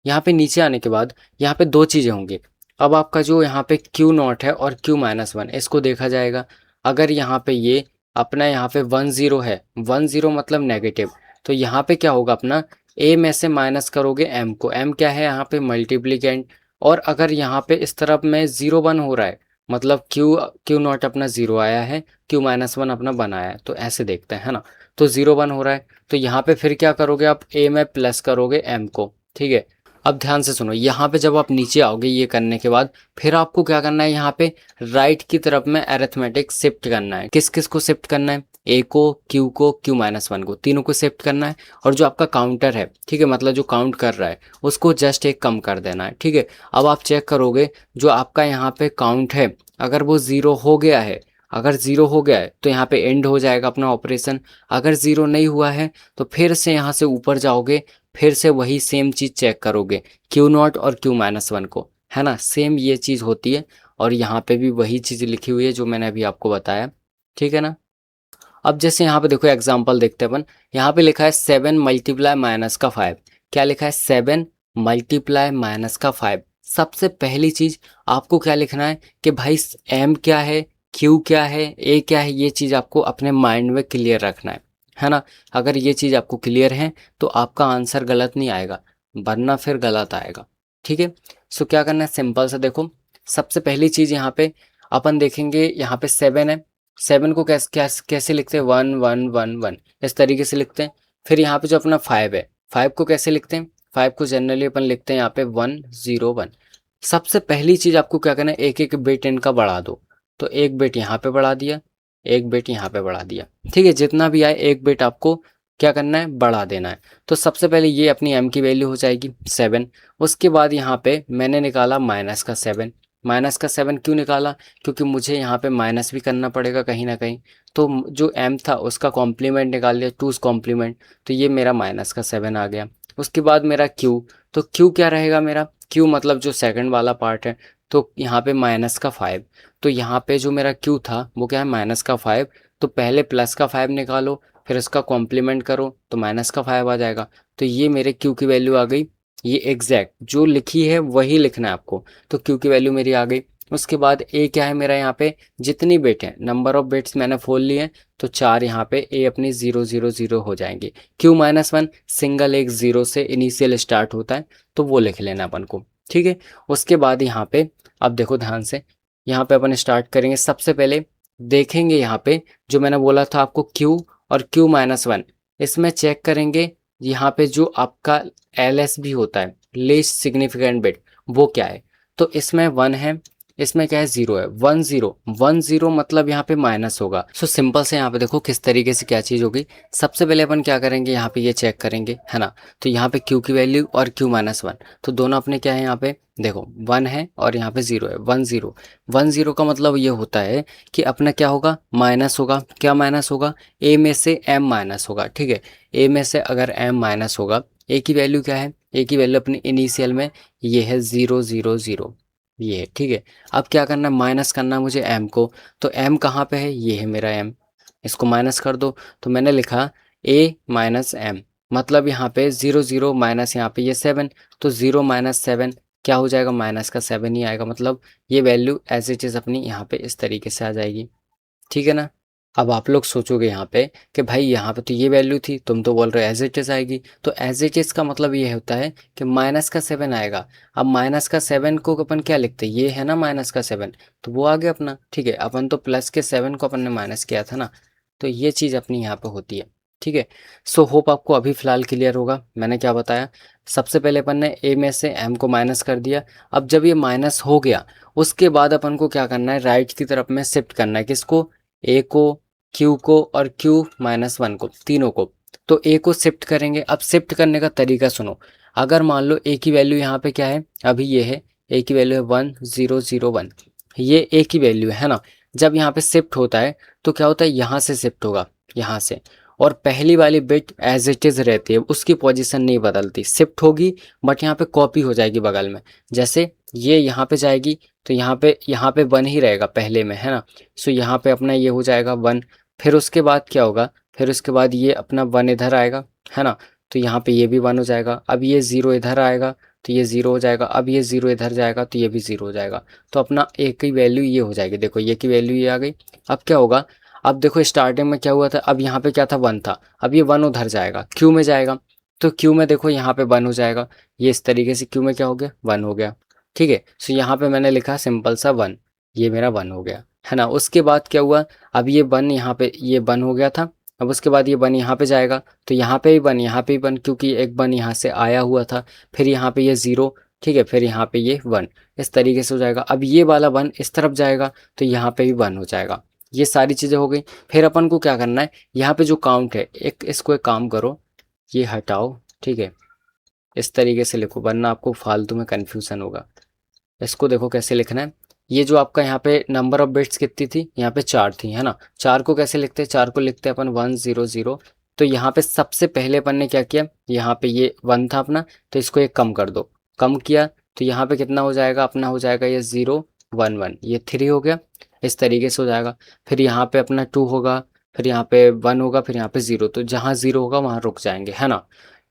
यहाँ पे नीचे आने के बाद यहाँ पे दो चीज़ें होंगी। अब आपका जो यहाँ पे Q0 है और Q-1 इसको देखा जाएगा। अगर यहाँ पे ये अपना यहाँ पे 10 है, 10 मतलब नेगेटिव, तो यहाँ पे क्या होगा अपना, ए में से माइनस करोगे एम को, एम क्या है यहाँ पे मल्टीप्लिकेंट। और अगर यहाँ पे इस तरफ में 0 1 हो रहा है, मतलब Q0 अपना 0 आया है, Q-1 अपना 1 आया है, तो ऐसे देखते हैं, है ना। तो 0 1 हो रहा है, तो यहाँ पे फिर क्या करोगे आप, ए में प्लस करोगे एम को, ठीक है। अब ध्यान से सुनो, यहाँ पे जब आप नीचे आओगे ये करने के बाद, फिर आपको क्या करना है, यहाँ पे राइट की तरफ में अरिथमेटिक शिफ्ट करना है। किस किस को शिफ्ट करना है, ए को, क्यू को, Q-1 को, तीनों को शिफ्ट करना है। और जो आपका काउंटर है, ठीक है, मतलब जो काउंट कर रहा है उसको जस्ट एक कम कर देना है, ठीक है। अब आप चेक करोगे जो आपका यहाँ पे काउंट है, अगर वो 0 हो गया है, अगर 0 हो गया है तो यहाँ पे एंड हो जाएगा अपना ऑपरेशन। अगर 0 नहीं हुआ है तो फिर से यहाँ से ऊपर जाओगे, फिर से वही सेम चीज़ चेक करोगे, Q0 और Q-1 को, है ना, सेम ये चीज़ होती है। और यहाँ पे भी वही चीज़ लिखी हुई है जो मैंने अभी आपको बताया, ठीक है ना। अब जैसे यहाँ पे देखो एग्जांपल देखते हैं अपन, यहाँ पे लिखा है 7 मल्टीप्लाई माइनस का 5, क्या लिखा है, 7 मल्टीप्लाई माइनस का 5। सबसे पहली चीज़ आपको क्या लिखना है कि भाई एम क्या है, क्यू क्या है, ए क्या है, ये चीज़ आपको अपने माइंड में क्लियर रखना है ना। अगर ये चीज़ आपको क्लियर है तो आपका आंसर गलत नहीं आएगा, वरना फिर गलत आएगा, ठीक है। सो क्या करना है, सिंपल सा देखो, सबसे पहली चीज़ यहाँ पे अपन देखेंगे, यहाँ पे 7 है, 7 को कैसे लिखते हैं, 1 1 1 1, इस तरीके से लिखते हैं। फिर यहाँ पे जो अपना 5 है, 5 को कैसे लिखते हैं, 5 को जनरली अपन लिखते हैं यहाँ पे 1 0 1। सबसे पहली चीज़ आपको क्या करना है, एक एक बिट इनका बढ़ा दो। तो एक बिट यहाँ पे बढ़ा दिया, एक बिट यहाँ पे बढ़ा दिया, ठीक है। जितना भी आए एक बिट आपको क्या करना है, बढ़ा देना है। तो सबसे पहले ये अपनी m की वैल्यू हो जाएगी 7। उसके बाद यहाँ पे मैंने निकाला माइनस का 7। माइनस का 7 क्यों निकाला, क्योंकि मुझे यहाँ पे माइनस भी करना पड़ेगा कहीं ना कहीं। तो जो m था उसका कॉम्प्लीमेंट निकाल लिया, 2's कॉम्प्लीमेंट, तो ये मेरा माइनस का 7 आ गया। उसके बाद मेरा q, तो q क्या रहेगा मेरा, q मतलब जो सेकंड वाला पार्ट है, तो यहाँ पे माइनस का 5। तो यहाँ पे जो मेरा q था वो क्या है, माइनस का 5। तो पहले प्लस का 5 निकालो, फिर उसका कॉम्प्लीमेंट करो तो माइनस का 5 आ जाएगा। तो ये मेरे q की वैल्यू आ गई। ये एग्जैक्ट जो लिखी है वही लिखना है आपको। तो q की वैल्यू मेरी आ गई। उसके बाद a क्या है मेरा, यहाँ पे जितनी बिट है, नंबर ऑफ बिट्स मैंने खोल लिए हैं, तो 4 यहाँ पे a अपनी 0 0 0 हो जाएंगे। Q-1 सिंगल एक 0 से इनिशियल स्टार्ट होता है, तो वो लिख लेना अपन को, ठीक है। उसके बाद यहाँ पे अब देखो ध्यान से, यहाँ पे अपन स्टार्ट करेंगे। सबसे पहले देखेंगे यहाँ पे जो मैंने बोला था आपको Q और Q-1, इसमें चेक करेंगे यहाँ पे जो आपका LS भी होता है, लीस्ट सिग्निफिकेंट बिट, वो क्या है। तो इसमें 1 है, इसमें क्या है, 0 है। 1 0 मतलब यहाँ पे माइनस होगा। सो सिंपल से यहाँ पे देखो किस तरीके से क्या चीज़ होगी। सबसे पहले अपन क्या करेंगे, यहाँ पे ये चेक करेंगे, है ना। तो यहाँ पे Q की वैल्यू और Q-1, तो दोनों अपने क्या है, यहाँ पे देखो 1 है और यहाँ पे 0 है। 1 0 का मतलब ये होता है कि अपना क्या होगा, माइनस होगा। क्या माइनस होगा, ए में से m माइनस होगा, ठीक है। ए में से अगर m माइनस होगा, ए की वैल्यू क्या है, ए की वैल्यू अपनी इनिशियल में ये है 0 0 0, ये है, ठीक है। अब क्या करना है, माइनस करना है मुझे m को। तो m कहाँ पे है, ये है मेरा m, इसको माइनस कर दो। तो मैंने लिखा a माइनस m, मतलब यहाँ पे 0 0 माइनस यहाँ पे ये 7, तो 0 माइनस 7 क्या हो जाएगा, माइनस का 7 ही आएगा। मतलब ये वैल्यू एज इट इज़ अपनी यहाँ पे इस तरीके से आ जाएगी, ठीक है ना। अब आप लोग सोचोगे यहाँ पे कि भाई यहाँ पे तो ये वैल्यू थी, तुम तो बोल रहे हो एज इट इज आएगी। तो एज इट इज का मतलब ये होता है कि माइनस का 7 आएगा। अब माइनस का 7 को अपन क्या लिखते हैं, ये है ना माइनस का 7, तो वो आ गया अपना, ठीक है। अपन तो प्लस के 7 को अपन ने माइनस किया था ना, तो ये चीज़ अपनी यहाँ पे होती है। ठीक है। सो होप आपको अभी फ़िलहाल क्लियर होगा मैंने क्या बताया। सबसे पहले अपन ने ए में से एम को माइनस कर दिया। अब जब ये माइनस हो गया उसके बाद अपन को क्या करना है, राइट की तरफ में शिफ्ट करना है। किसको? ए को, क्यू को और क्यू माइनस वन को, तीनों को। तो ए को शिफ्ट करेंगे। अब शिफ्ट करने का तरीका सुनो। अगर मान लो ए की वैल्यू यहाँ पे क्या है, अभी ये है, ए की वैल्यू है 1001, ये ए की वैल्यू है ना। जब यहाँ पे शिफ्ट होता है तो क्या होता है, यहाँ से शिफ्ट होगा, यहाँ से। और पहली वाली बिट एज इट इज़ रहती है, उसकी पोजीशन नहीं बदलती, शिफ्ट होगी बट यहाँ पे कॉपी हो जाएगी बगल में। जैसे ये यहाँ पे जाएगी तो यहाँ पे वन ही रहेगा पहले में, है ना। सो यहाँ पे अपना ये हो जाएगा वन। फिर उसके बाद क्या होगा, फिर उसके बाद ये अपना वन इधर आएगा, है ना। तो यहाँ पे ये भी वन हो जाएगा। अब ये ज़ीरो इधर आएगा तो ये ज़ीरो हो जाएगा। अब ये ज़ीरो इधर जाएगा तो ये भी ज़ीरो हो जाएगा। तो अपना ए की वैल्यू ये हो जाएगी। देखो ये की वैल्यू ये आ गई। अब क्या होगा, अब देखो स्टार्टिंग में क्या हुआ था, अब यहाँ पे क्या था, वन था। अब ये वन उधर जाएगा, क्यू में जाएगा। तो क्यू में देखो यहाँ पे वन हो जाएगा। ये इस तरीके से क्यू में क्या हो गया, वन हो गया। ठीक है। सो यहाँ पे मैंने लिखा सिंपल सा वन, ये मेरा वन हो गया, है ना। उसके बाद क्या हुआ, अब ये वन यहाँ पे, ये वन हो गया था। अब उसके बाद ये वन यहाँ पे जाएगा तो यहाँ पे भी वन, यहाँ पे भी वन, क्योंकि एक वन यहाँ से आया हुआ था। फिर यहाँ पे ये ज़ीरो, ठीक है, फिर यहाँ पे ये वन, इस तरीके से हो जाएगा। अब ये वाला वन इस तरफ जाएगा तो यहाँ पे भी वन हो जाएगा। ये सारी चीज़ें हो गई। फिर अपन को क्या करना है, यहाँ पे जो काउंट है, एक इसको एक काम करो, ये हटाओ, ठीक है। इस तरीके से लिखो वरना आपको फालतू में कन्फ्यूज़न होगा। इसको देखो कैसे लिखना है। ये जो आपका यहाँ पे नंबर ऑफ बिट्स कितनी थी, यहाँ पे चार थी, है ना। चार को कैसे लिखते हैं, चार को लिखते हैं अपन 100। तो यहाँ पे सबसे पहले अपन ने क्या किया, यहाँ पे ये वन था अपना, तो इसको एक कम कर दो। कम किया तो यहाँ पे कितना हो जाएगा अपना, हो जाएगा ये 011, ये 3 हो गया। इस तरीके से हो जाएगा। फिर यहाँ पे अपना 2 होगा, फिर यहाँ पे 1 होगा, फिर यहाँ पे 0। तो जहाँ 0 होगा वहाँ रुक जाएंगे, है ना।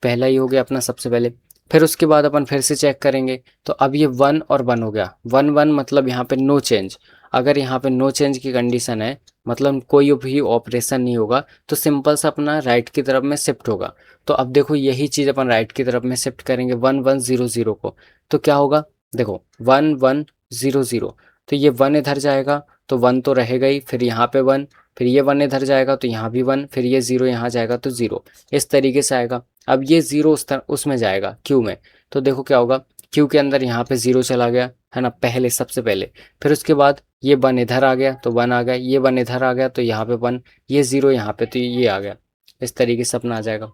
पहला ही हो गया अपना सबसे पहले। फिर उसके बाद अपन फिर से चेक करेंगे तो अब ये वन और वन हो गया। वन वन मतलब यहाँ पे नो चेंज। अगर यहाँ पे नो चेंज की कंडीशन है, मतलब कोई भी ऑपरेशन नहीं होगा, तो सिंपल सा अपना राइट की तरफ में शिफ्ट होगा। तो अब देखो यही चीज़ अपन राइट की तरफ में शिफ्ट करेंगे 1100 को। तो क्या होगा, देखो 1100, तो ये वन इधर जाएगा तो वन तो रहेगा ही, फिर यहाँ पे वन, फिर ये वन इधर जाएगा तो यहाँ भी वन, फिर ये ज़ीरो यहाँ जाएगा तो ज़ीरो, इस तरीके से आएगा। अब ये ज़ीरो उसमें जाएगा क्यू में। तो देखो क्या होगा, क्यू के अंदर यहाँ पे ज़ीरो चला गया, है ना, पहले सबसे पहले। फिर उसके बाद ये वन इधर आ गया तो वन आ गया, ये वन इधर आ गया तो यहाँ पे वन, ये ज़ीरो यहाँ पे तो ये आ गया। इस तरीके से अपना आ जाएगा।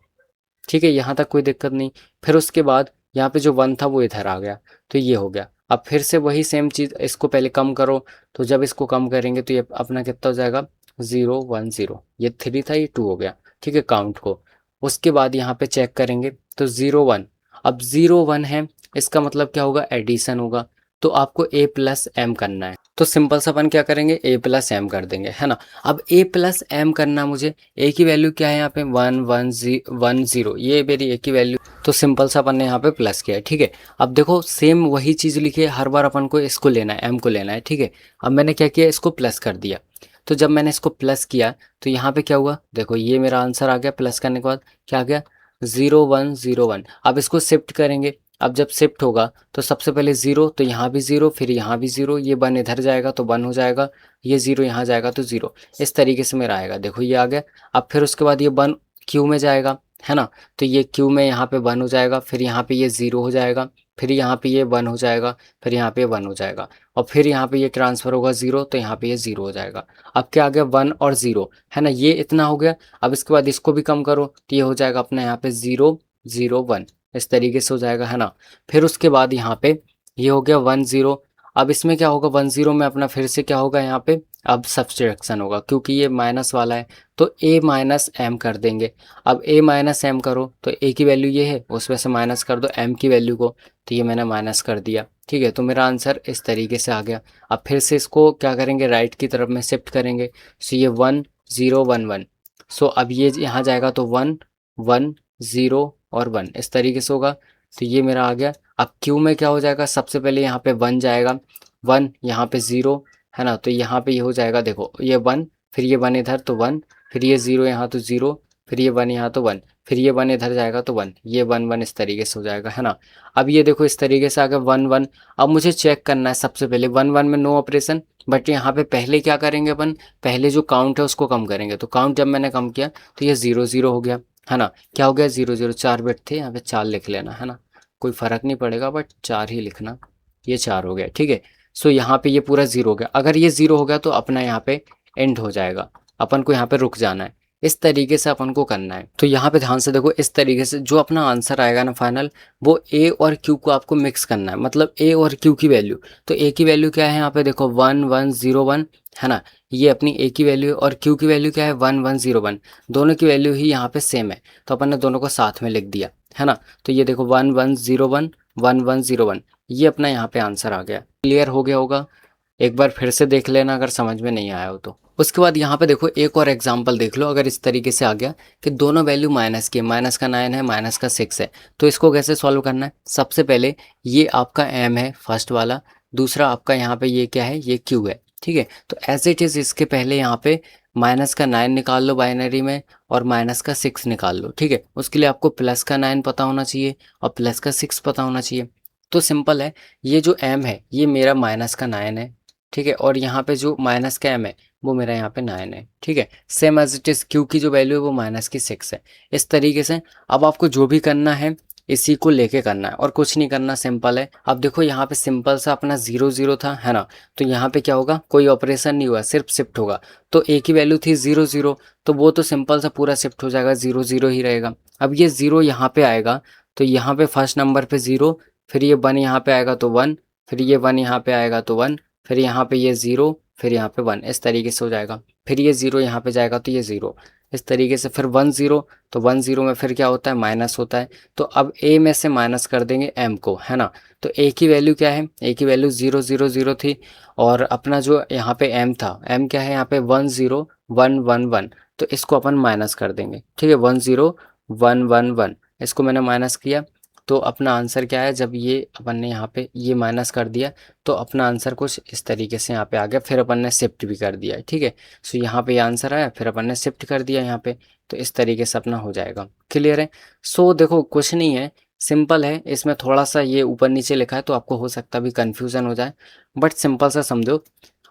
ठीक है, यहाँ तक कोई दिक्कत नहीं। फिर उसके बाद यहाँ पे जो वन था वो इधर आ गया तो ये हो गया। अब फिर से वही सेम चीज़, इसको पहले कम करो। तो जब इसको कम करेंगे तो ये अपना कितना हो जाएगा, 010। ये 3 था, ये 2 हो गया। ठीक है, काउंट को। उसके बाद यहाँ पे चेक करेंगे तो 01। अब 01 है, इसका मतलब क्या होगा, एडिशन होगा। तो आपको ए प्लस एम करना है। तो सिंपल सा अपन क्या करेंगे, ए प्लस एम कर देंगे, है ना। अब ए प्लस एम करना मुझे, ए की वैल्यू क्या है यहाँ पे 1110, ये मेरी ए की वैल्यू। तो सिंपल सा अपन ने यहाँ पे प्लस किया है, ठीक है। अब देखो सेम वही चीज़ लिखी है, हर बार अपन को इसको लेना है, एम को लेना है, ठीक है। अब मैंने क्या किया, इसको प्लस कर दिया। तो जब मैंने इसको प्लस किया तो यहाँ पे क्या हुआ, देखो ये मेरा आंसर आ गया। प्लस करने के बाद क्या आ गया, 0101। अब इसको शिफ्ट करेंगे। अब जब शिफ्ट होगा तो सबसे पहले ज़ीरो, तो यहाँ भी ज़ीरो, फिर यहाँ भी ज़ीरो, ये वन इधर जाएगा तो वन हो जाएगा, ये ज़ीरो यहाँ जाएगा तो ज़ीरो, इस तरीके से मेरा आएगा। देखो ये आ गया। अब फिर उसके बाद ये वन क्यू में जाएगा, है ना। तो ये क्यू में यहाँ पे वन हो जाएगा, फिर यहाँ पे ये ज़ीरो हो जाएगा, फिर यहाँ पे ये वन हो जाएगा, फिर यहाँ पे वन हो जाएगा, और फिर यहाँ पे ये ट्रांसफ़र होगा ज़ीरो, तो यहाँ पे ये ज़ीरो हो जाएगा। अब क्या आ गया, वन और ज़ीरो, है ना, ये इतना हो गया। अब इसके बाद इसको भी कम करो तो ये हो जाएगा अपना यहाँ पे 001, इस तरीके से हो जाएगा, है ना। फिर उसके बाद यहाँ पे ये हो गया 10। अब इसमें क्या होगा, 10 में अपना फिर से क्या होगा, यहाँ पे अब सब्सट्रैक्शन होगा क्योंकि ये माइनस वाला है। तो ए माइनस एम कर देंगे। अब ए माइनस एम करो तो ए की वैल्यू ये है, उसमें से माइनस कर दो एम की वैल्यू को, तो ये मैंने माइनस कर दिया। ठीक है, तो मेरा आंसर इस तरीके से आ गया। अब फिर से इसको क्या करेंगे, राइट की तरफ में शिफ्ट करेंगे। सो ये 1011। सो अब ये यहाँ जाएगा तो 110 और 1, इस तरीके से होगा। तो ये मेरा आ गया। अब क्यू में क्या हो जाएगा, सबसे पहले यहाँ पे 1 जाएगा, 1 यहाँ पे 0, है ना। तो यहाँ पे ये हो जाएगा, देखो ये 1, फिर ये 1 इधर तो 1, फिर ये 0 यहाँ तो 0, फिर ये 1 यहाँ तो 1, फिर ये 1 इधर जाएगा तो 1, ये 1 1 इस तरीके से हो जाएगा, है ना। अब ये देखो इस तरीके से आ गया 1 1। अब मुझे चेक करना है सबसे पहले 1 1 में नो ऑपरेशन, बट यहाँ पे पहले क्या करेंगे अपन, पहले जो काउंट है उसको कम करेंगे। तो काउंट जब मैंने कम किया तो ये 0 0 हो गया, है ना। क्या हो गया 0 0, 4 बिट थे, यहाँ पे 4 लिख लेना, है ना, कोई फ़र्क नहीं पड़ेगा बट 4 ही लिखना। ये 4 हो गया, ठीक है। सो यहाँ पे ये पूरा 0 हो गया। अगर ये 0 हो गया तो अपना यहाँ पे एंड हो जाएगा, अपन को यहाँ पे रुक जाना है। इस तरीके से अपन को करना है। तो यहाँ पे ध्यान से देखो, इस तरीके से जो अपना आंसर आएगा ना फाइनल, वो ए और क्यू को आपको मिक्स करना है, मतलब ए और क्यू की वैल्यू। तो ए की वैल्यू क्या है यहाँ पे देखो 1 1 0 1, है ना, ये अपनी ए की वैल्यू है। और क्यू की वैल्यू क्या है 1 1 0 1, दोनों की वैल्यू ही यहाँ पे सेम है, तो अपन ने दोनों को साथ में लिख दिया, है ना। तो ये देखो 1 1 0 1 1 1 0 1, ये अपना यहाँ पे आंसर आ गया। क्लियर हो गया होगा, एक बार फिर से देख लेना अगर समझ में नहीं आया हो तो। उसके बाद यहाँ पे देखो एक और एग्जांपल देख लो, अगर इस तरीके से आ गया कि दोनों वैल्यू माइनस की है, माइनस का 9 है, माइनस का 6 है, तो इसको कैसे सॉल्व करना है। सबसे पहले ये आपका एम है फर्स्ट वाला, दूसरा आपका यहाँ पे ये क्या है, ये क्यू है, ठीक है। तो एज इट इज़ इसके पहले यहाँ पे माइनस का 9 निकाल लो बाइनरी में, और माइनस का 6 निकाल लो, ठीक है। उसके लिए आपको प्लस का 9 पता होना चाहिए और प्लस का 6 पता होना चाहिए। तो सिंपल है, ये जो एम है ये मेरा माइनस का 9 है, ठीक है, और यहाँ पे जो माइनस का एम है वो मेरा यहाँ पे 9 है, ठीक है। Same as it is Q की जो वैल्यू है वो माइनस की 6 है। इस तरीके से अब आपको जो भी करना है इसी को लेके करना है और कुछ नहीं करना, सिंपल है। अब देखो यहाँ पे सिंपल सा अपना 0 0 था, है ना, तो यहाँ पे क्या होगा, कोई ऑपरेशन नहीं हुआ, सिर्फ शिफ्ट होगा। तो ए की वैल्यू थी 0 0, तो वो तो सिंपल सा पूरा शिफ्ट हो जाएगा, 0 0 ही रहेगा। अब ये 0 यहाँ पे आएगा तो यहाँ पे फर्स्ट नंबर पे 0, फिर ये 1 यहाँ पे आएगा तो 1, फिर ये 1 यहाँ पे आएगा तो 1, फिर यहाँ पे ये 0, फिर यहाँ पे 1, इस तरीके से हो जाएगा। फिर ये 0 यहाँ पे जाएगा तो ये 0, इस तरीके से। फिर 1 0, तो 1 0 में फिर क्या होता है, माइनस होता है। तो अब ए में से माइनस कर देंगे एम को, है ना। तो ए की वैल्यू क्या है, ए की वैल्यू 0 0 0 थी, और अपना जो यहाँ पे एम था, एम क्या है यहाँ पे 1 0 1 1 1, तो इसको अपन माइनस कर देंगे, ठीक है। 1 0 1 1 1, इसको मैंने माइनस किया, तो अपना आंसर क्या है, जब ये अपन ने यहाँ पे ये माइनस कर दिया तो अपना आंसर कुछ इस तरीके से यहाँ पे आ गया। फिर अपन ने शिफ्ट भी कर दिया, ठीक है। सो यहाँ पे ये आंसर आया, फिर अपन ने शिफ्ट कर दिया यहाँ पे, तो इस तरीके से अपना हो जाएगा। क्लियर है। सो देखो कुछ नहीं है, सिंपल है। इसमें थोड़ा सा ये ऊपर नीचे लिखा है तो आपको हो सकता है भी कन्फ्यूज़न हो जाए, बट सिंपल सा समझो।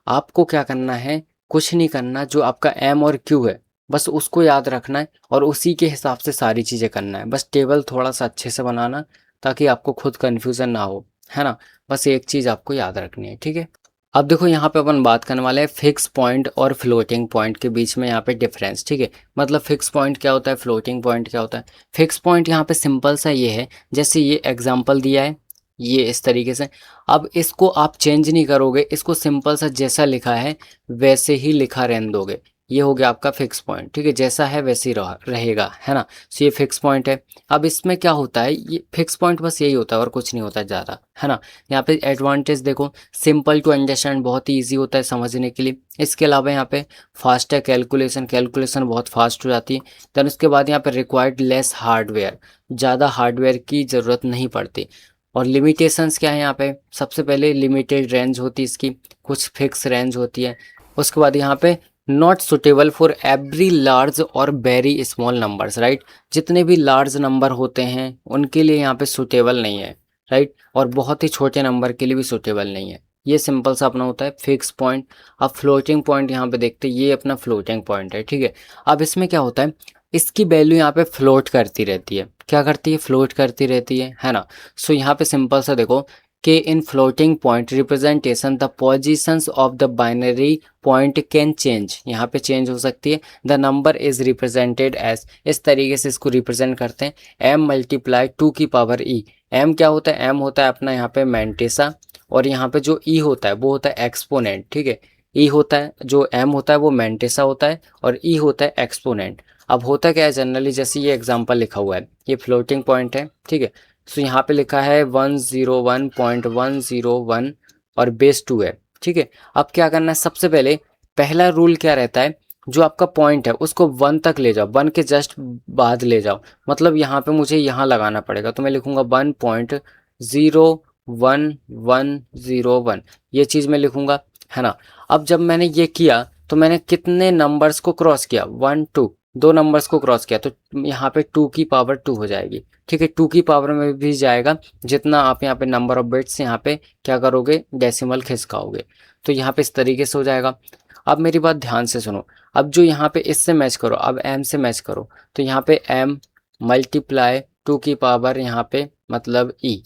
आपको क्या करना है, कुछ नहीं करना, जो आपका एम और क्यू है बस उसको याद रखना है और उसी के हिसाब से सारी चीज़ें करना है। बस टेबल थोड़ा सा अच्छे से बनाना ताकि आपको खुद कन्फ्यूज़न ना हो, है ना। बस एक चीज़ आपको याद रखनी है, ठीक है। अब देखो यहाँ पे अपन बात करने वाले हैं फिक्स पॉइंट और फ्लोटिंग पॉइंट के बीच में यहाँ पे डिफरेंस, ठीक है। मतलब फिक्स पॉइंट क्या होता है, फ्लोटिंग पॉइंट क्या होता है। फिक्स पॉइंट यहाँ पे सिंपल सा ये है, जैसे ये एग्जांपल दिया है ये इस तरीके से, अब इसको आप चेंज नहीं करोगे, इसको सिंपल सा जैसा लिखा है वैसे ही लिखा रहने दोगे। ये हो गया आपका फिक्स पॉइंट, ठीक है, जैसा है वैसे ही रहेगा, है ना। सो ये फिक्स पॉइंट है। अब इसमें क्या होता है, ये फिक्स पॉइंट बस यही होता है और कुछ नहीं होता ज़्यादा, है ना। यहाँ पे एडवांटेज देखो, सिंपल टू अंडरस्टैंड, बहुत ही ईजी होता है समझने के लिए। इसके अलावा यहाँ पे फास्ट है, कैलकुलेशन बहुत फास्ट हो जाती है। देन उसके बाद यहाँ पे रिक्वायर्ड लेस हार्डवेयर, ज़्यादा हार्डवेयर की ज़रूरत नहीं पड़ती। और लिमिटेशंस क्या है यहाँ पे, सबसे पहले लिमिटेड रेंज होती है इसकी, कुछ फिक्स रेंज होती है। उसके बाद यहाँ पे not suitable for every large और वेरी स्मॉल नंबर्स, राइट। जितने भी लार्ज नंबर होते हैं उनके लिए यहाँ पे सुटेबल नहीं है, राइट, और बहुत ही छोटे नंबर के लिए भी सुटेबल नहीं है। ये सिंपल सा अपना होता है फिक्स पॉइंट। अब फ्लोटिंग पॉइंट यहाँ पे देखते हैं, ये अपना फ्लोटिंग पॉइंट है, ठीक है। अब इसमें क्या होता है, इसकी वैल्यू यहाँ पे फ्लोट करती रहती है। क्या करती है, फ्लोट करती रहती है ना। सो यहाँ पे सिंपल सा देखो कि in floating point representation the positions of the binary point can change, यहाँ पे चेंज हो सकती है। The number is represented as, इस तरीके से इसको रिप्रेजेंट करते हैं, एम मल्टीप्लाई 2 की पावर ई। एम क्या होता है, एम होता है अपना यहाँ पे मैंटेसा, और यहाँ पे जो ई होता है वो होता है एक्सपोनेंट, ठीक है। ई होता है, जो एम होता है वो मैंटेसा होता है और ई होता है एक्सपोनेंट। अब होता क्या है जनरली, जैसे ये एग्जांपल लिखा हुआ है, ये फ्लोटिंग पॉइंट है, ठीक है। सो यहाँ पे लिखा है 101.101 और बेस 2 है, ठीक है। अब क्या करना है, सबसे पहले पहला रूल क्या रहता है, जो आपका पॉइंट है उसको 1 तक ले जाओ, 1 के जस्ट बाद ले जाओ। मतलब यहाँ पे मुझे यहाँ लगाना पड़ेगा, तो मैं लिखूंगा 1.01101, ये चीज़ मैं लिखूंगा, है ना। अब जब मैंने ये किया तो मैंने कितने नंबर्स को क्रॉस किया, 1 2, दो नंबर्स को क्रॉस किया तो यहाँ पे 2 की पावर 2 हो जाएगी। ठीक है, 2 की पावर में भी जाएगा जितना आप यहाँ पे नंबर ऑफ बिट्स यहाँ पे क्या करोगे, डेसिमल खिसकाओगे। तो यहाँ पे इस तरीके से हो जाएगा। अब मेरी बात ध्यान से सुनो, अब जो यहाँ पे इससे मैच करो, अब m से मैच करो, तो यहाँ पे m मल्टीप्लाई 2 की पावर यहाँ पे मतलब e,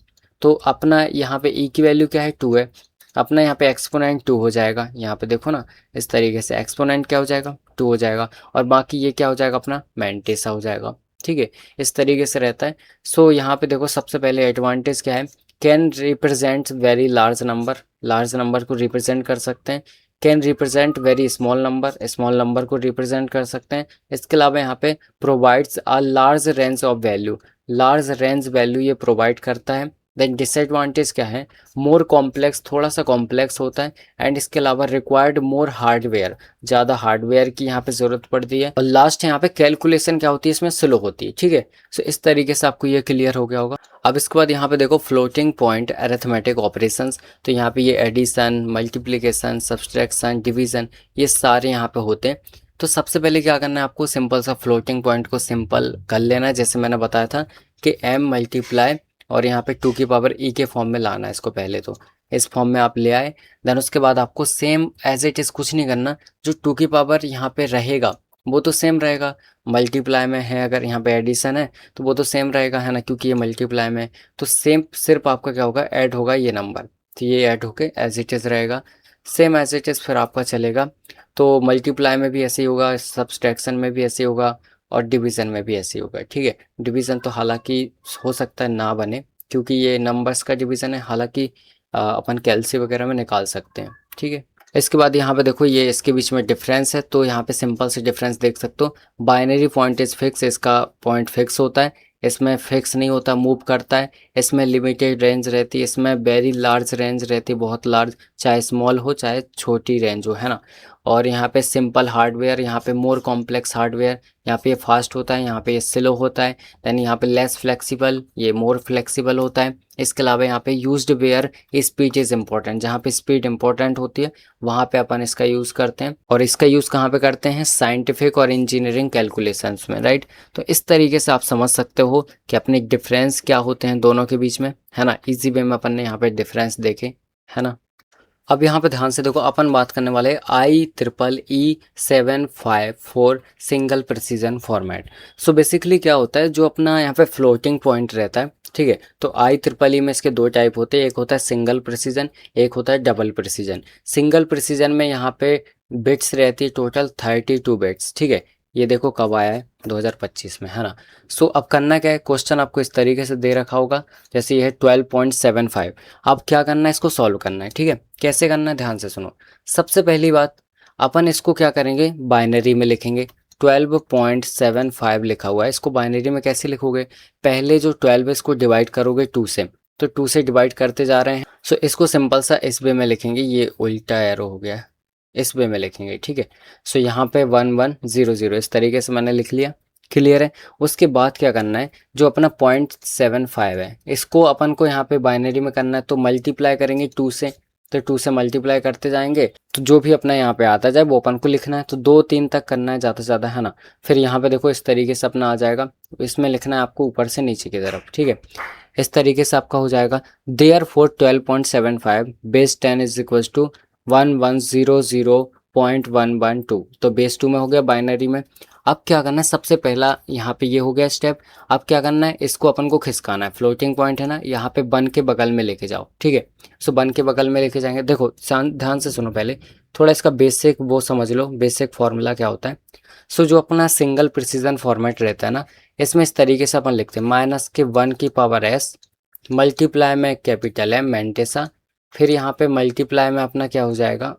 तो अपना यहाँ पे e की वैल्यू क्या है, 2 है। अपना यहाँ पे एक्सपोनेंट 2 हो जाएगा, यहाँ पे देखो ना इस तरीके से एक्सपोनेंट क्या हो जाएगा, 2 हो जाएगा, और बाकी ये क्या हो जाएगा अपना मैंटेसा हो जाएगा। ठीक है, इस तरीके से रहता है। सो यहाँ पे देखो सबसे पहले एडवांटेज क्या है, can represent very large number, large number को रिप्रेजेंट कर सकते हैं। Can represent very small number, small number को रिप्रेजेंट कर सकते हैं। इसके अलावा यहाँ पे provides a large range of value, large range value ये प्रोवाइड करता है। देन डिसएडवांटेज क्या है, मोर कॉम्प्लेक्स, थोड़ा सा कॉम्प्लेक्स होता है, एंड इसके अलावा रिक्वायर्ड मोर हार्डवेयर, ज़्यादा हार्डवेयर की यहाँ पे ज़रूरत पड़ती है। और लास्ट यहाँ पे कैलकुलेशन क्या होती है, इसमें स्लो होती है। ठीक है, सो इस तरीके से आपको ये क्लियर हो गया होगा। अब इसके बाद यहाँ पे देखो फ्लोटिंग पॉइंट अरिथमेटिक ऑपरेशंस, तो यहाँ पे ये एडिशन, मल्टीप्लिकेशन, सब्सट्रैक्शन, डिवीजन, ये सारे यहाँ पे होते हैं। तो सबसे पहले क्या करना है आपको, सिंपल सा फ्लोटिंग पॉइंट को सिंपल कर लेना है, जैसे मैंने बताया था कि m मल्टीप्लाई और यहाँ पे 2 की पावर e के फॉर्म में लाना है इसको, पहले तो इस फॉर्म में आप ले आए। देन उसके बाद आपको सेम एज इट इज़ कुछ नहीं करना, जो 2 की पावर यहाँ पे रहेगा वो तो सेम रहेगा, मल्टीप्लाई में है, अगर यहाँ पे एडिशन है तो वो तो सेम रहेगा, है ना, क्योंकि ये मल्टीप्लाई में है। तो सेम सिर्फ आपका क्या होगा, ऐड होगा ये नंबर, तो ये ऐड होके एज इट इज़ रहेगा, सेम एज इट इज़ फिर आपका चलेगा। तो मल्टीप्लाई में भी ऐसे ही होगा, सब्सट्रैक्शन में भी ऐसे ही होगा, और डिवीज़न में भी ऐसे ही होगा। ठीक है, डिवीज़न तो हालांकि हो सकता है ना बने, क्योंकि ये नंबर्स का डिवीज़न है, हालांकि अपन कैलसी वगैरह में निकाल सकते हैं। ठीक है, इसके बाद यहाँ पे देखो ये इसके बीच में डिफरेंस है, तो यहाँ पे सिंपल से डिफरेंस देख सकते हो। बाइनरी पॉइंट इज फिक्स, इसका पॉइंट फिक्स होता है, इसमें फिक्स नहीं होता, मूव करता है। इसमें लिमिटेड रेंज रहती है, इसमें वेरी लार्ज रेंज रहती है, बहुत लार्ज, चाहे स्मॉल हो चाहे छोटी रेंज हो, है ना। और यहाँ पे सिंपल हार्डवेयर, यहाँ पे मोर कॉम्प्लेक्स हार्डवेयर, यहाँ पे ये फास्ट होता है, यहाँ पे ये स्लो होता है। देन यहाँ पे लेस फ्लेक्सिबल, ये मोर फ्लेक्सिबल होता है। इसके अलावा यहाँ पे used where speed is important, जहाँ पे स्पीड इंपॉर्टेंट होती है वहाँ पे अपन इसका यूज़ करते हैं। और इसका यूज़ कहाँ पे करते हैं, साइंटिफिक और इंजीनियरिंग कैलकुलेशंस में, राइट। तो इस तरीके से आप समझ सकते हो कि अपने डिफरेंस क्या होते हैं दोनों के बीच में, है ना। इजी वे में अपन ने यहाँ पे डिफरेंस देखे, है ना। अब यहाँ पे ध्यान से देखो, अपन बात करने वाले IEEE754 single precision format. So basically क्या होता है, जो अपना यहाँ पे फ्लोटिंग पॉइंट रहता है, ठीक है, तो IEEE में इसके दो टाइप होते हैं, एक होता है सिंगल प्रिसीजन, एक होता है डबल प्रिसीजन। सिंगल प्रिसीजन में यहाँ पे बिट्स रहती है टोटल 32 बिट्स। ठीक है, ये देखो कब आया है, 2025 में, है ना। सो अब करना क्या है, क्वेश्चन आपको इस तरीके से दे रखा होगा, जैसे ये है 12.75। अब क्या करना है, इसको सॉल्व करना है। ठीक है, कैसे करना है ध्यान से सुनो। सबसे पहली बात, अपन इसको क्या करेंगे, बाइनरी में लिखेंगे। 12.75 लिखा हुआ है, इसको बाइनरी में कैसे लिखोगे, पहले जो 12 है इसको डिवाइड करोगे 2 से, तो 2 से डिवाइड करते जा रहे हैं। सो इसको सिंपल सा इस वे में लिखेंगे, ये उल्टा एरो हो गया, इस वे में लिखेंगे। ठीक है, सो यहाँ पे 1100 इस तरीके से मैंने लिख लिया, क्लियर है। उसके बाद क्या करना है, जो अपना 0.75 है इसको अपन को यहाँ पे बाइनरी में करना है, तो मल्टीप्लाई करेंगे 2 से, तो 2 से मल्टीप्लाई करते जाएंगे, तो जो भी अपना यहाँ पे आता जाए वो अपन को लिखना है, तो 2 3 तक करना है ज़्यादा से ज़्यादा, है ना। फिर यहाँ पे देखो इस तरीके से अपना आ जाएगा, इसमें लिखना है आपको ऊपर से नीचे की तरफ। ठीक है, इस तरीके से आपका हो जाएगा। Therefore 12.75 base 10 is equal to 1100.112, तो बेस 2 में हो गया बाइनरी में। अब क्या करना है, सबसे पहला यहाँ पे ये हो गया स्टेप। अब क्या करना है, इसको अपन को खिसकाना है, फ्लोटिंग पॉइंट है ना, यहाँ पे 1 के बगल में लेके जाओ। ठीक है, सो 1 के बगल में लेके जाएंगे। देखो ध्यान से सुनो, पहले थोड़ा इसका बेसिक वो समझ लो, बेसिक फॉर्मूला क्या होता है। सो जो अपना सिंगल प्रिसीजन फॉर्मेट रहता है ना, इसमें इस तरीके से अपन लिखते हैं, -1 की पावर s मल्टीप्लाई में कैपिटल M मैंटेसा, फिर यहाँ पे मल्टीप्लाई में अपना क्या हो जाएगा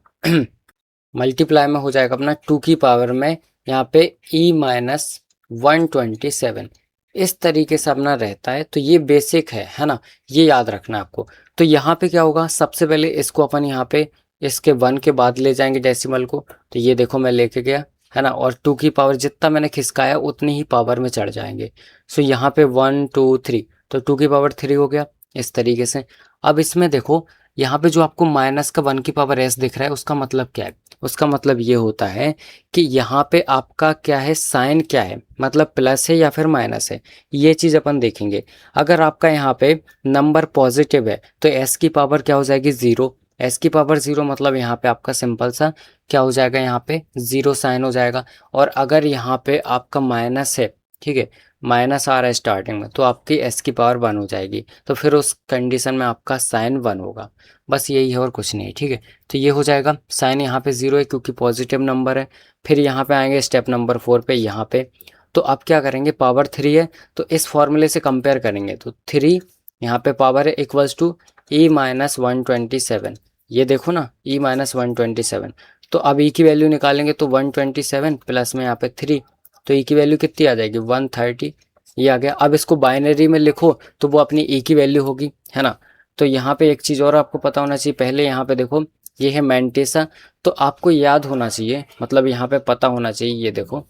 मल्टीप्लाई में हो जाएगा अपना 2 की पावर में यहाँ पे E-127, इस तरीके से अपना रहता है। तो ये बेसिक है ना, ये याद रखना है आपको। तो यहाँ पे क्या होगा, सबसे पहले इसको अपन यहाँ पे इसके 1 के बाद ले जाएंगे डेसिमल को, तो ये देखो मैं लेके गया, है ना, और 2 की पावर जितना मैंने खिसकाया उतनी ही पावर में चढ़ जाएंगे। सो यहाँ पे 1 2 3, तो 2 की पावर 3 हो गया, इस तरीके से। अब इसमें देखो यहाँ पे जो आपको -1 की पावर s दिख रहा है, उसका मतलब क्या है, उसका मतलब ये होता है कि यहाँ पे आपका क्या है, साइन क्या है, मतलब प्लस है या फिर माइनस है, ये चीज़ अपन देखेंगे। अगर आपका यहाँ पे नंबर पॉजिटिव है तो एस की पावर क्या हो जाएगी, ज़ीरो। एस की पावर ज़ीरो मतलब यहाँ पे आपका सिंपल सा क्या हो जाएगा, यहाँ पे ज़ीरो साइन हो जाएगा। और अगर यहाँ पे आपका माइनस है, ठीक है, माइनस आ रहा है स्टार्टिंग में, तो आपकी एस की पावर वन हो जाएगी, तो फिर उस कंडीशन में आपका साइन वन होगा। बस यही है और कुछ नहीं है, ठीक है। तो ये हो जाएगा, साइन यहाँ पे ज़ीरो है क्योंकि पॉजिटिव नंबर है। फिर यहाँ पे आएंगे स्टेप नंबर 4 पे, यहाँ पे तो अब क्या करेंगे, पावर 3 है तो इस फॉर्मूले से कंपेयर करेंगे, तो 3 यहाँ पे पावर है इक्वल्स टू ई माइनस 127। ये देखो ना, ई माइनस 127। तो अब ई की वैल्यू निकालेंगे तो 127 प्लस में यहाँ पे 3, तो ई की वैल्यू कितनी आ जाएगी, 130। ये आ गया। अब इसको बाइनरी में लिखो तो वो अपनी ई की वैल्यू होगी, है ना। तो यहाँ पे एक चीज़ और आपको पता होना चाहिए, पहले यहाँ पे देखो ये है मैंटेसा, तो आपको याद होना चाहिए, मतलब यहाँ पे पता होना चाहिए, ये देखो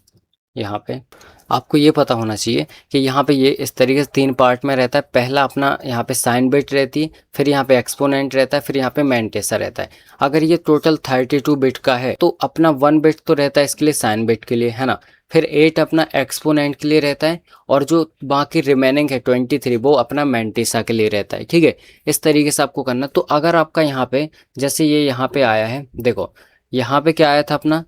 यहाँ पे आपको ये पता होना चाहिए कि यहाँ पे ये इस तरीके से 3 पार्ट में रहता है। पहला अपना यहाँ पे साइन बिट रहती है, फिर यहाँ पे एक्सपोनेंट रहता है, फिर यहाँ पे मैंटेसा रहता है। अगर ये टोटल 32 बिट का है तो अपना 1 बिट तो रहता है इसके लिए, साइन बिट के लिए, है ना। फिर 8 अपना एक्सपोनेंट के लिए रहता है, और जो बाकी रिमेनिंग है 23 वो अपना मैंटेसा के लिए रहता है, ठीक है। इस तरीके से आपको करना। तो अगर आपका यहाँ पे जैसे ये यहाँ पे आया है, देखो यहाँ पे क्या आया था अपना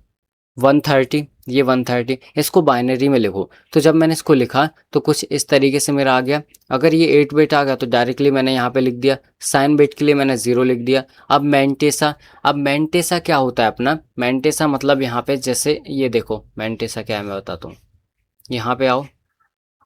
130, ये 130, इसको बाइनरी में लिखो। तो जब मैंने इसको लिखा तो कुछ इस तरीके से मेरा आ गया। अगर ये 8 बिट आ गया तो डायरेक्टली मैंने यहाँ पे लिख दिया, साइन बिट के लिए मैंने 0 लिख दिया। अब मैंटेसा, अब मैंटेसा क्या होता है अपना, मैंटेसा मतलब यहाँ पे जैसे ये देखो मैंटेसा क्या है मैं बताता हूँ। यहाँ पे आओ,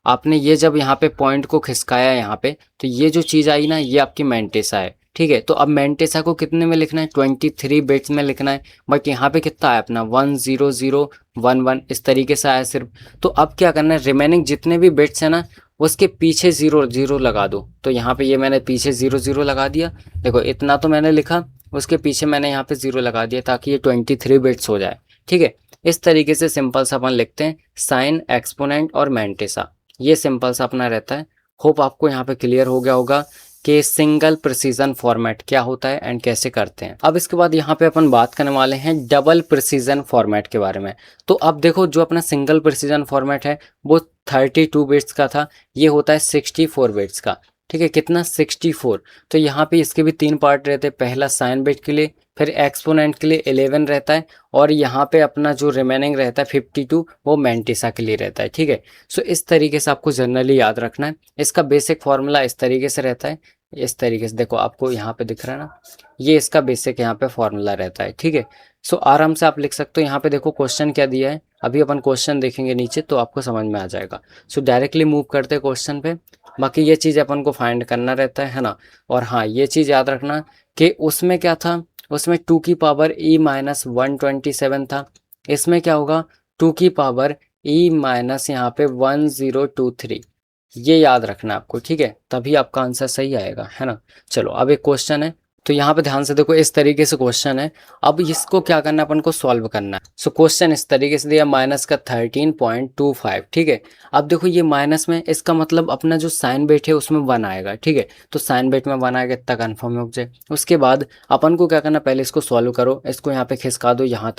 आपने ये जब यहाँ पे पॉइंट को खिसकाया यहाँ पे, तो ये जो चीज़ आई ना, ये आपकी मैंटेसा है, ठीक है। तो अब मैंटेसा को कितने में लिखना है, 23 बिट्स में लिखना है। बट यहाँ पे कितना आया अपना 10011, इस तरीके से आया सिर्फ। तो अब क्या करना है, रिमेनिंग जितने भी बिट्स हैं ना उसके पीछे 0 0 लगा दो। तो यहाँ पे ये मैंने पीछे 0 0 लगा दिया, देखो इतना तो मैंने लिखा, उसके पीछे मैंने यहाँ पे 0 लगा दिया ताकि ये 23 बिट्स हो जाए, ठीक है। इस तरीके से सिंपल सा अपन लिखते हैं साइन, एक्सपोनेंट और मैंटेसा, ये सिंपल सा अपना रहता है। होप आपको यहाँ पे क्लियर हो गया होगा कि सिंगल प्रिसीजन फॉर्मेट क्या होता है एंड कैसे करते हैं। अब इसके बाद यहाँ पे अपन बात करने वाले हैं डबल प्रिसीजन फॉर्मेट के बारे में। तो अब देखो जो अपना सिंगल प्रिसीजन फॉर्मेट है वो 32 बिट्स का था, ये होता है 64 बिट्स का, ठीक है। कितना, 64। तो यहाँ पे इसके भी 3 पार्ट रहते हैं, पहला साइन बिट के लिए, फिर एक्सपोनेंट के लिए 11 रहता है, और यहाँ पे अपना जो रिमेनिंग रहता है 52 वो मैंटेसा के लिए रहता है, ठीक है। सो इस तरीके से आपको जनरली याद रखना है। इसका बेसिक फॉर्मूला इस तरीके से रहता है, इस तरीके से देखो आपको यहाँ पे दिख रहा है ना, ये इसका बेसिक यहाँ पे फॉर्मूला रहता है, ठीक है। सो आराम से आप लिख सकते हो। यहाँ पे देखो क्वेश्चन क्या दिया है, अभी अपन क्वेश्चन देखेंगे नीचे तो आपको समझ में आ जाएगा। सो डायरेक्टली मूव करते हैं क्वेश्चन पे। बाकी ये चीज़ अपन को फाइंड करना रहता है ना। और हाँ, ये चीज़ याद रखना कि उसमें क्या था, उसमें 2 की पावर ई माइनस 127 था। इसमें क्या होगा, 2 की पावर ई माइनस यहाँ पे 1023, ये याद रखना आपको, ठीक है, तभी आपका आंसर सही आएगा, है ना। चलो अब एक क्वेश्चन है, तो यहाँ पे ध्यान से देखो, इस तरीके से क्वेश्चन है। अब इसको क्या करना है, अपन को सॉल्व करना है। सो क्वेश्चन इस तरीके से दिया, माइनस का 13.25, ठीक है। अब देखो ये माइनस में, इसका मतलब अपना जो साइन बिट है उसमें 1 आएगा, ठीक है। तो साइन बिट में 1 आएगा, इतना कन्फर्म हो जाए। उसके बाद अपन को क्या करना, पहले इसको सॉल्व करो, इसको यहाँ पे खिसका दो, यहाँ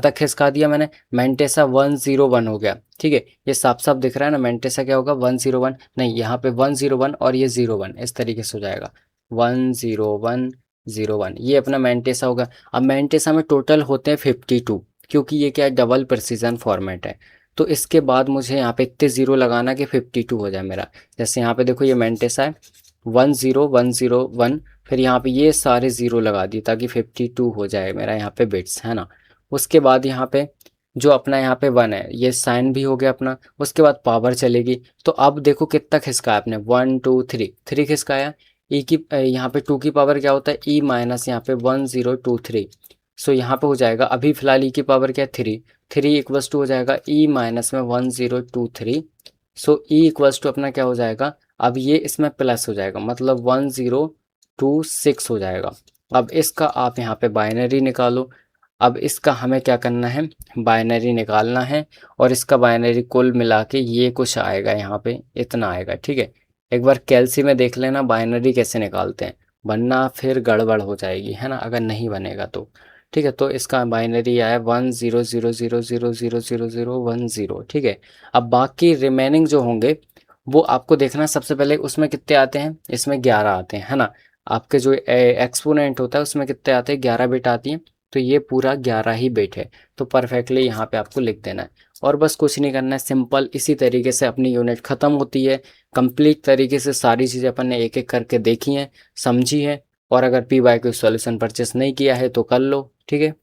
तक खिसका दिया मैंने, मैंटेसा 101 हो गया, ठीक है। ये साफ साफ दिख रहा है ना, मैंटेसा क्या होगा 101, नहीं यहाँ पे 101 और ये 01, इस तरीके से हो जाएगा 10101, ये अपना मैंटेसा होगा। अब मैंटेसा में टोटल होते हैं 52, क्योंकि ये क्या है, डबल प्रिसीजन फॉर्मेट है। तो इसके बाद मुझे यहाँ पे इतने 0 लगाना कि 52 हो जाए मेरा। जैसे यहाँ पे देखो ये मैंटेसा है 10101, फिर यहाँ पे ये सारे 0 लगा दिए ताकि 52 हो जाए मेरा यहाँ पे बिट्स, है ना। उसके बाद यहाँ पे जो अपना यहाँ पे 1 है, ये साइन भी हो गया अपना। उसके बाद पावर चलेगी, तो अब देखो कितना खिसकाया आपने, 1 2 3, 3 खिसकाया। ई की यहाँ पे 2 की पावर क्या होता है, ई माइनस यहाँ पे 1023। सो यहाँ पे हो जाएगा, अभी फिलहाल ई की पावर क्या है 3, 3 इक्वल्स टू हो जाएगा ई माइनस में 1023। सो ई इक्वल्स टू अपना क्या हो जाएगा, अब ये इसमें प्लस हो जाएगा, मतलब 1026 हो जाएगा। अब इसका आप यहाँ पे बाइनरी निकालो। अब इसका हमें क्या करना है, बाइनरी निकालना है, और इसका बाइनरी कुल मिला के ये कुछ आएगा, यहाँ पे इतना आएगा, ठीक है। एक बार कैलसी में देख लेना बाइनरी कैसे निकालते हैं, वरना फिर गड़बड़ हो जाएगी, है ना, अगर नहीं बनेगा तो, ठीक है, तो इसका बाइनरी आया 100000000010। ठीक है, अब बाकी रिमेनिंग जो होंगे वो आपको देखना है। सबसे पहले उसमें कितने आते हैं, इसमें 11 आते हैं, है ना। आपके जो एक्सपोनेंट होता है उसमें कितने आते हैं, 11 बिट आती हैं। तो ये पूरा 11 ही बिट है, तो परफेक्टली यहाँ पे आपको लिख देना है। और बस कुछ नहीं करना है, सिंपल इसी तरीके से अपनी यूनिट ख़त्म होती है। कंप्लीट तरीके से सारी चीज़ें अपन ने एक एक करके देखी हैं, समझी हैं। और अगर P Y Q solution purchase नहीं किया है तो कर लो, ठीक है।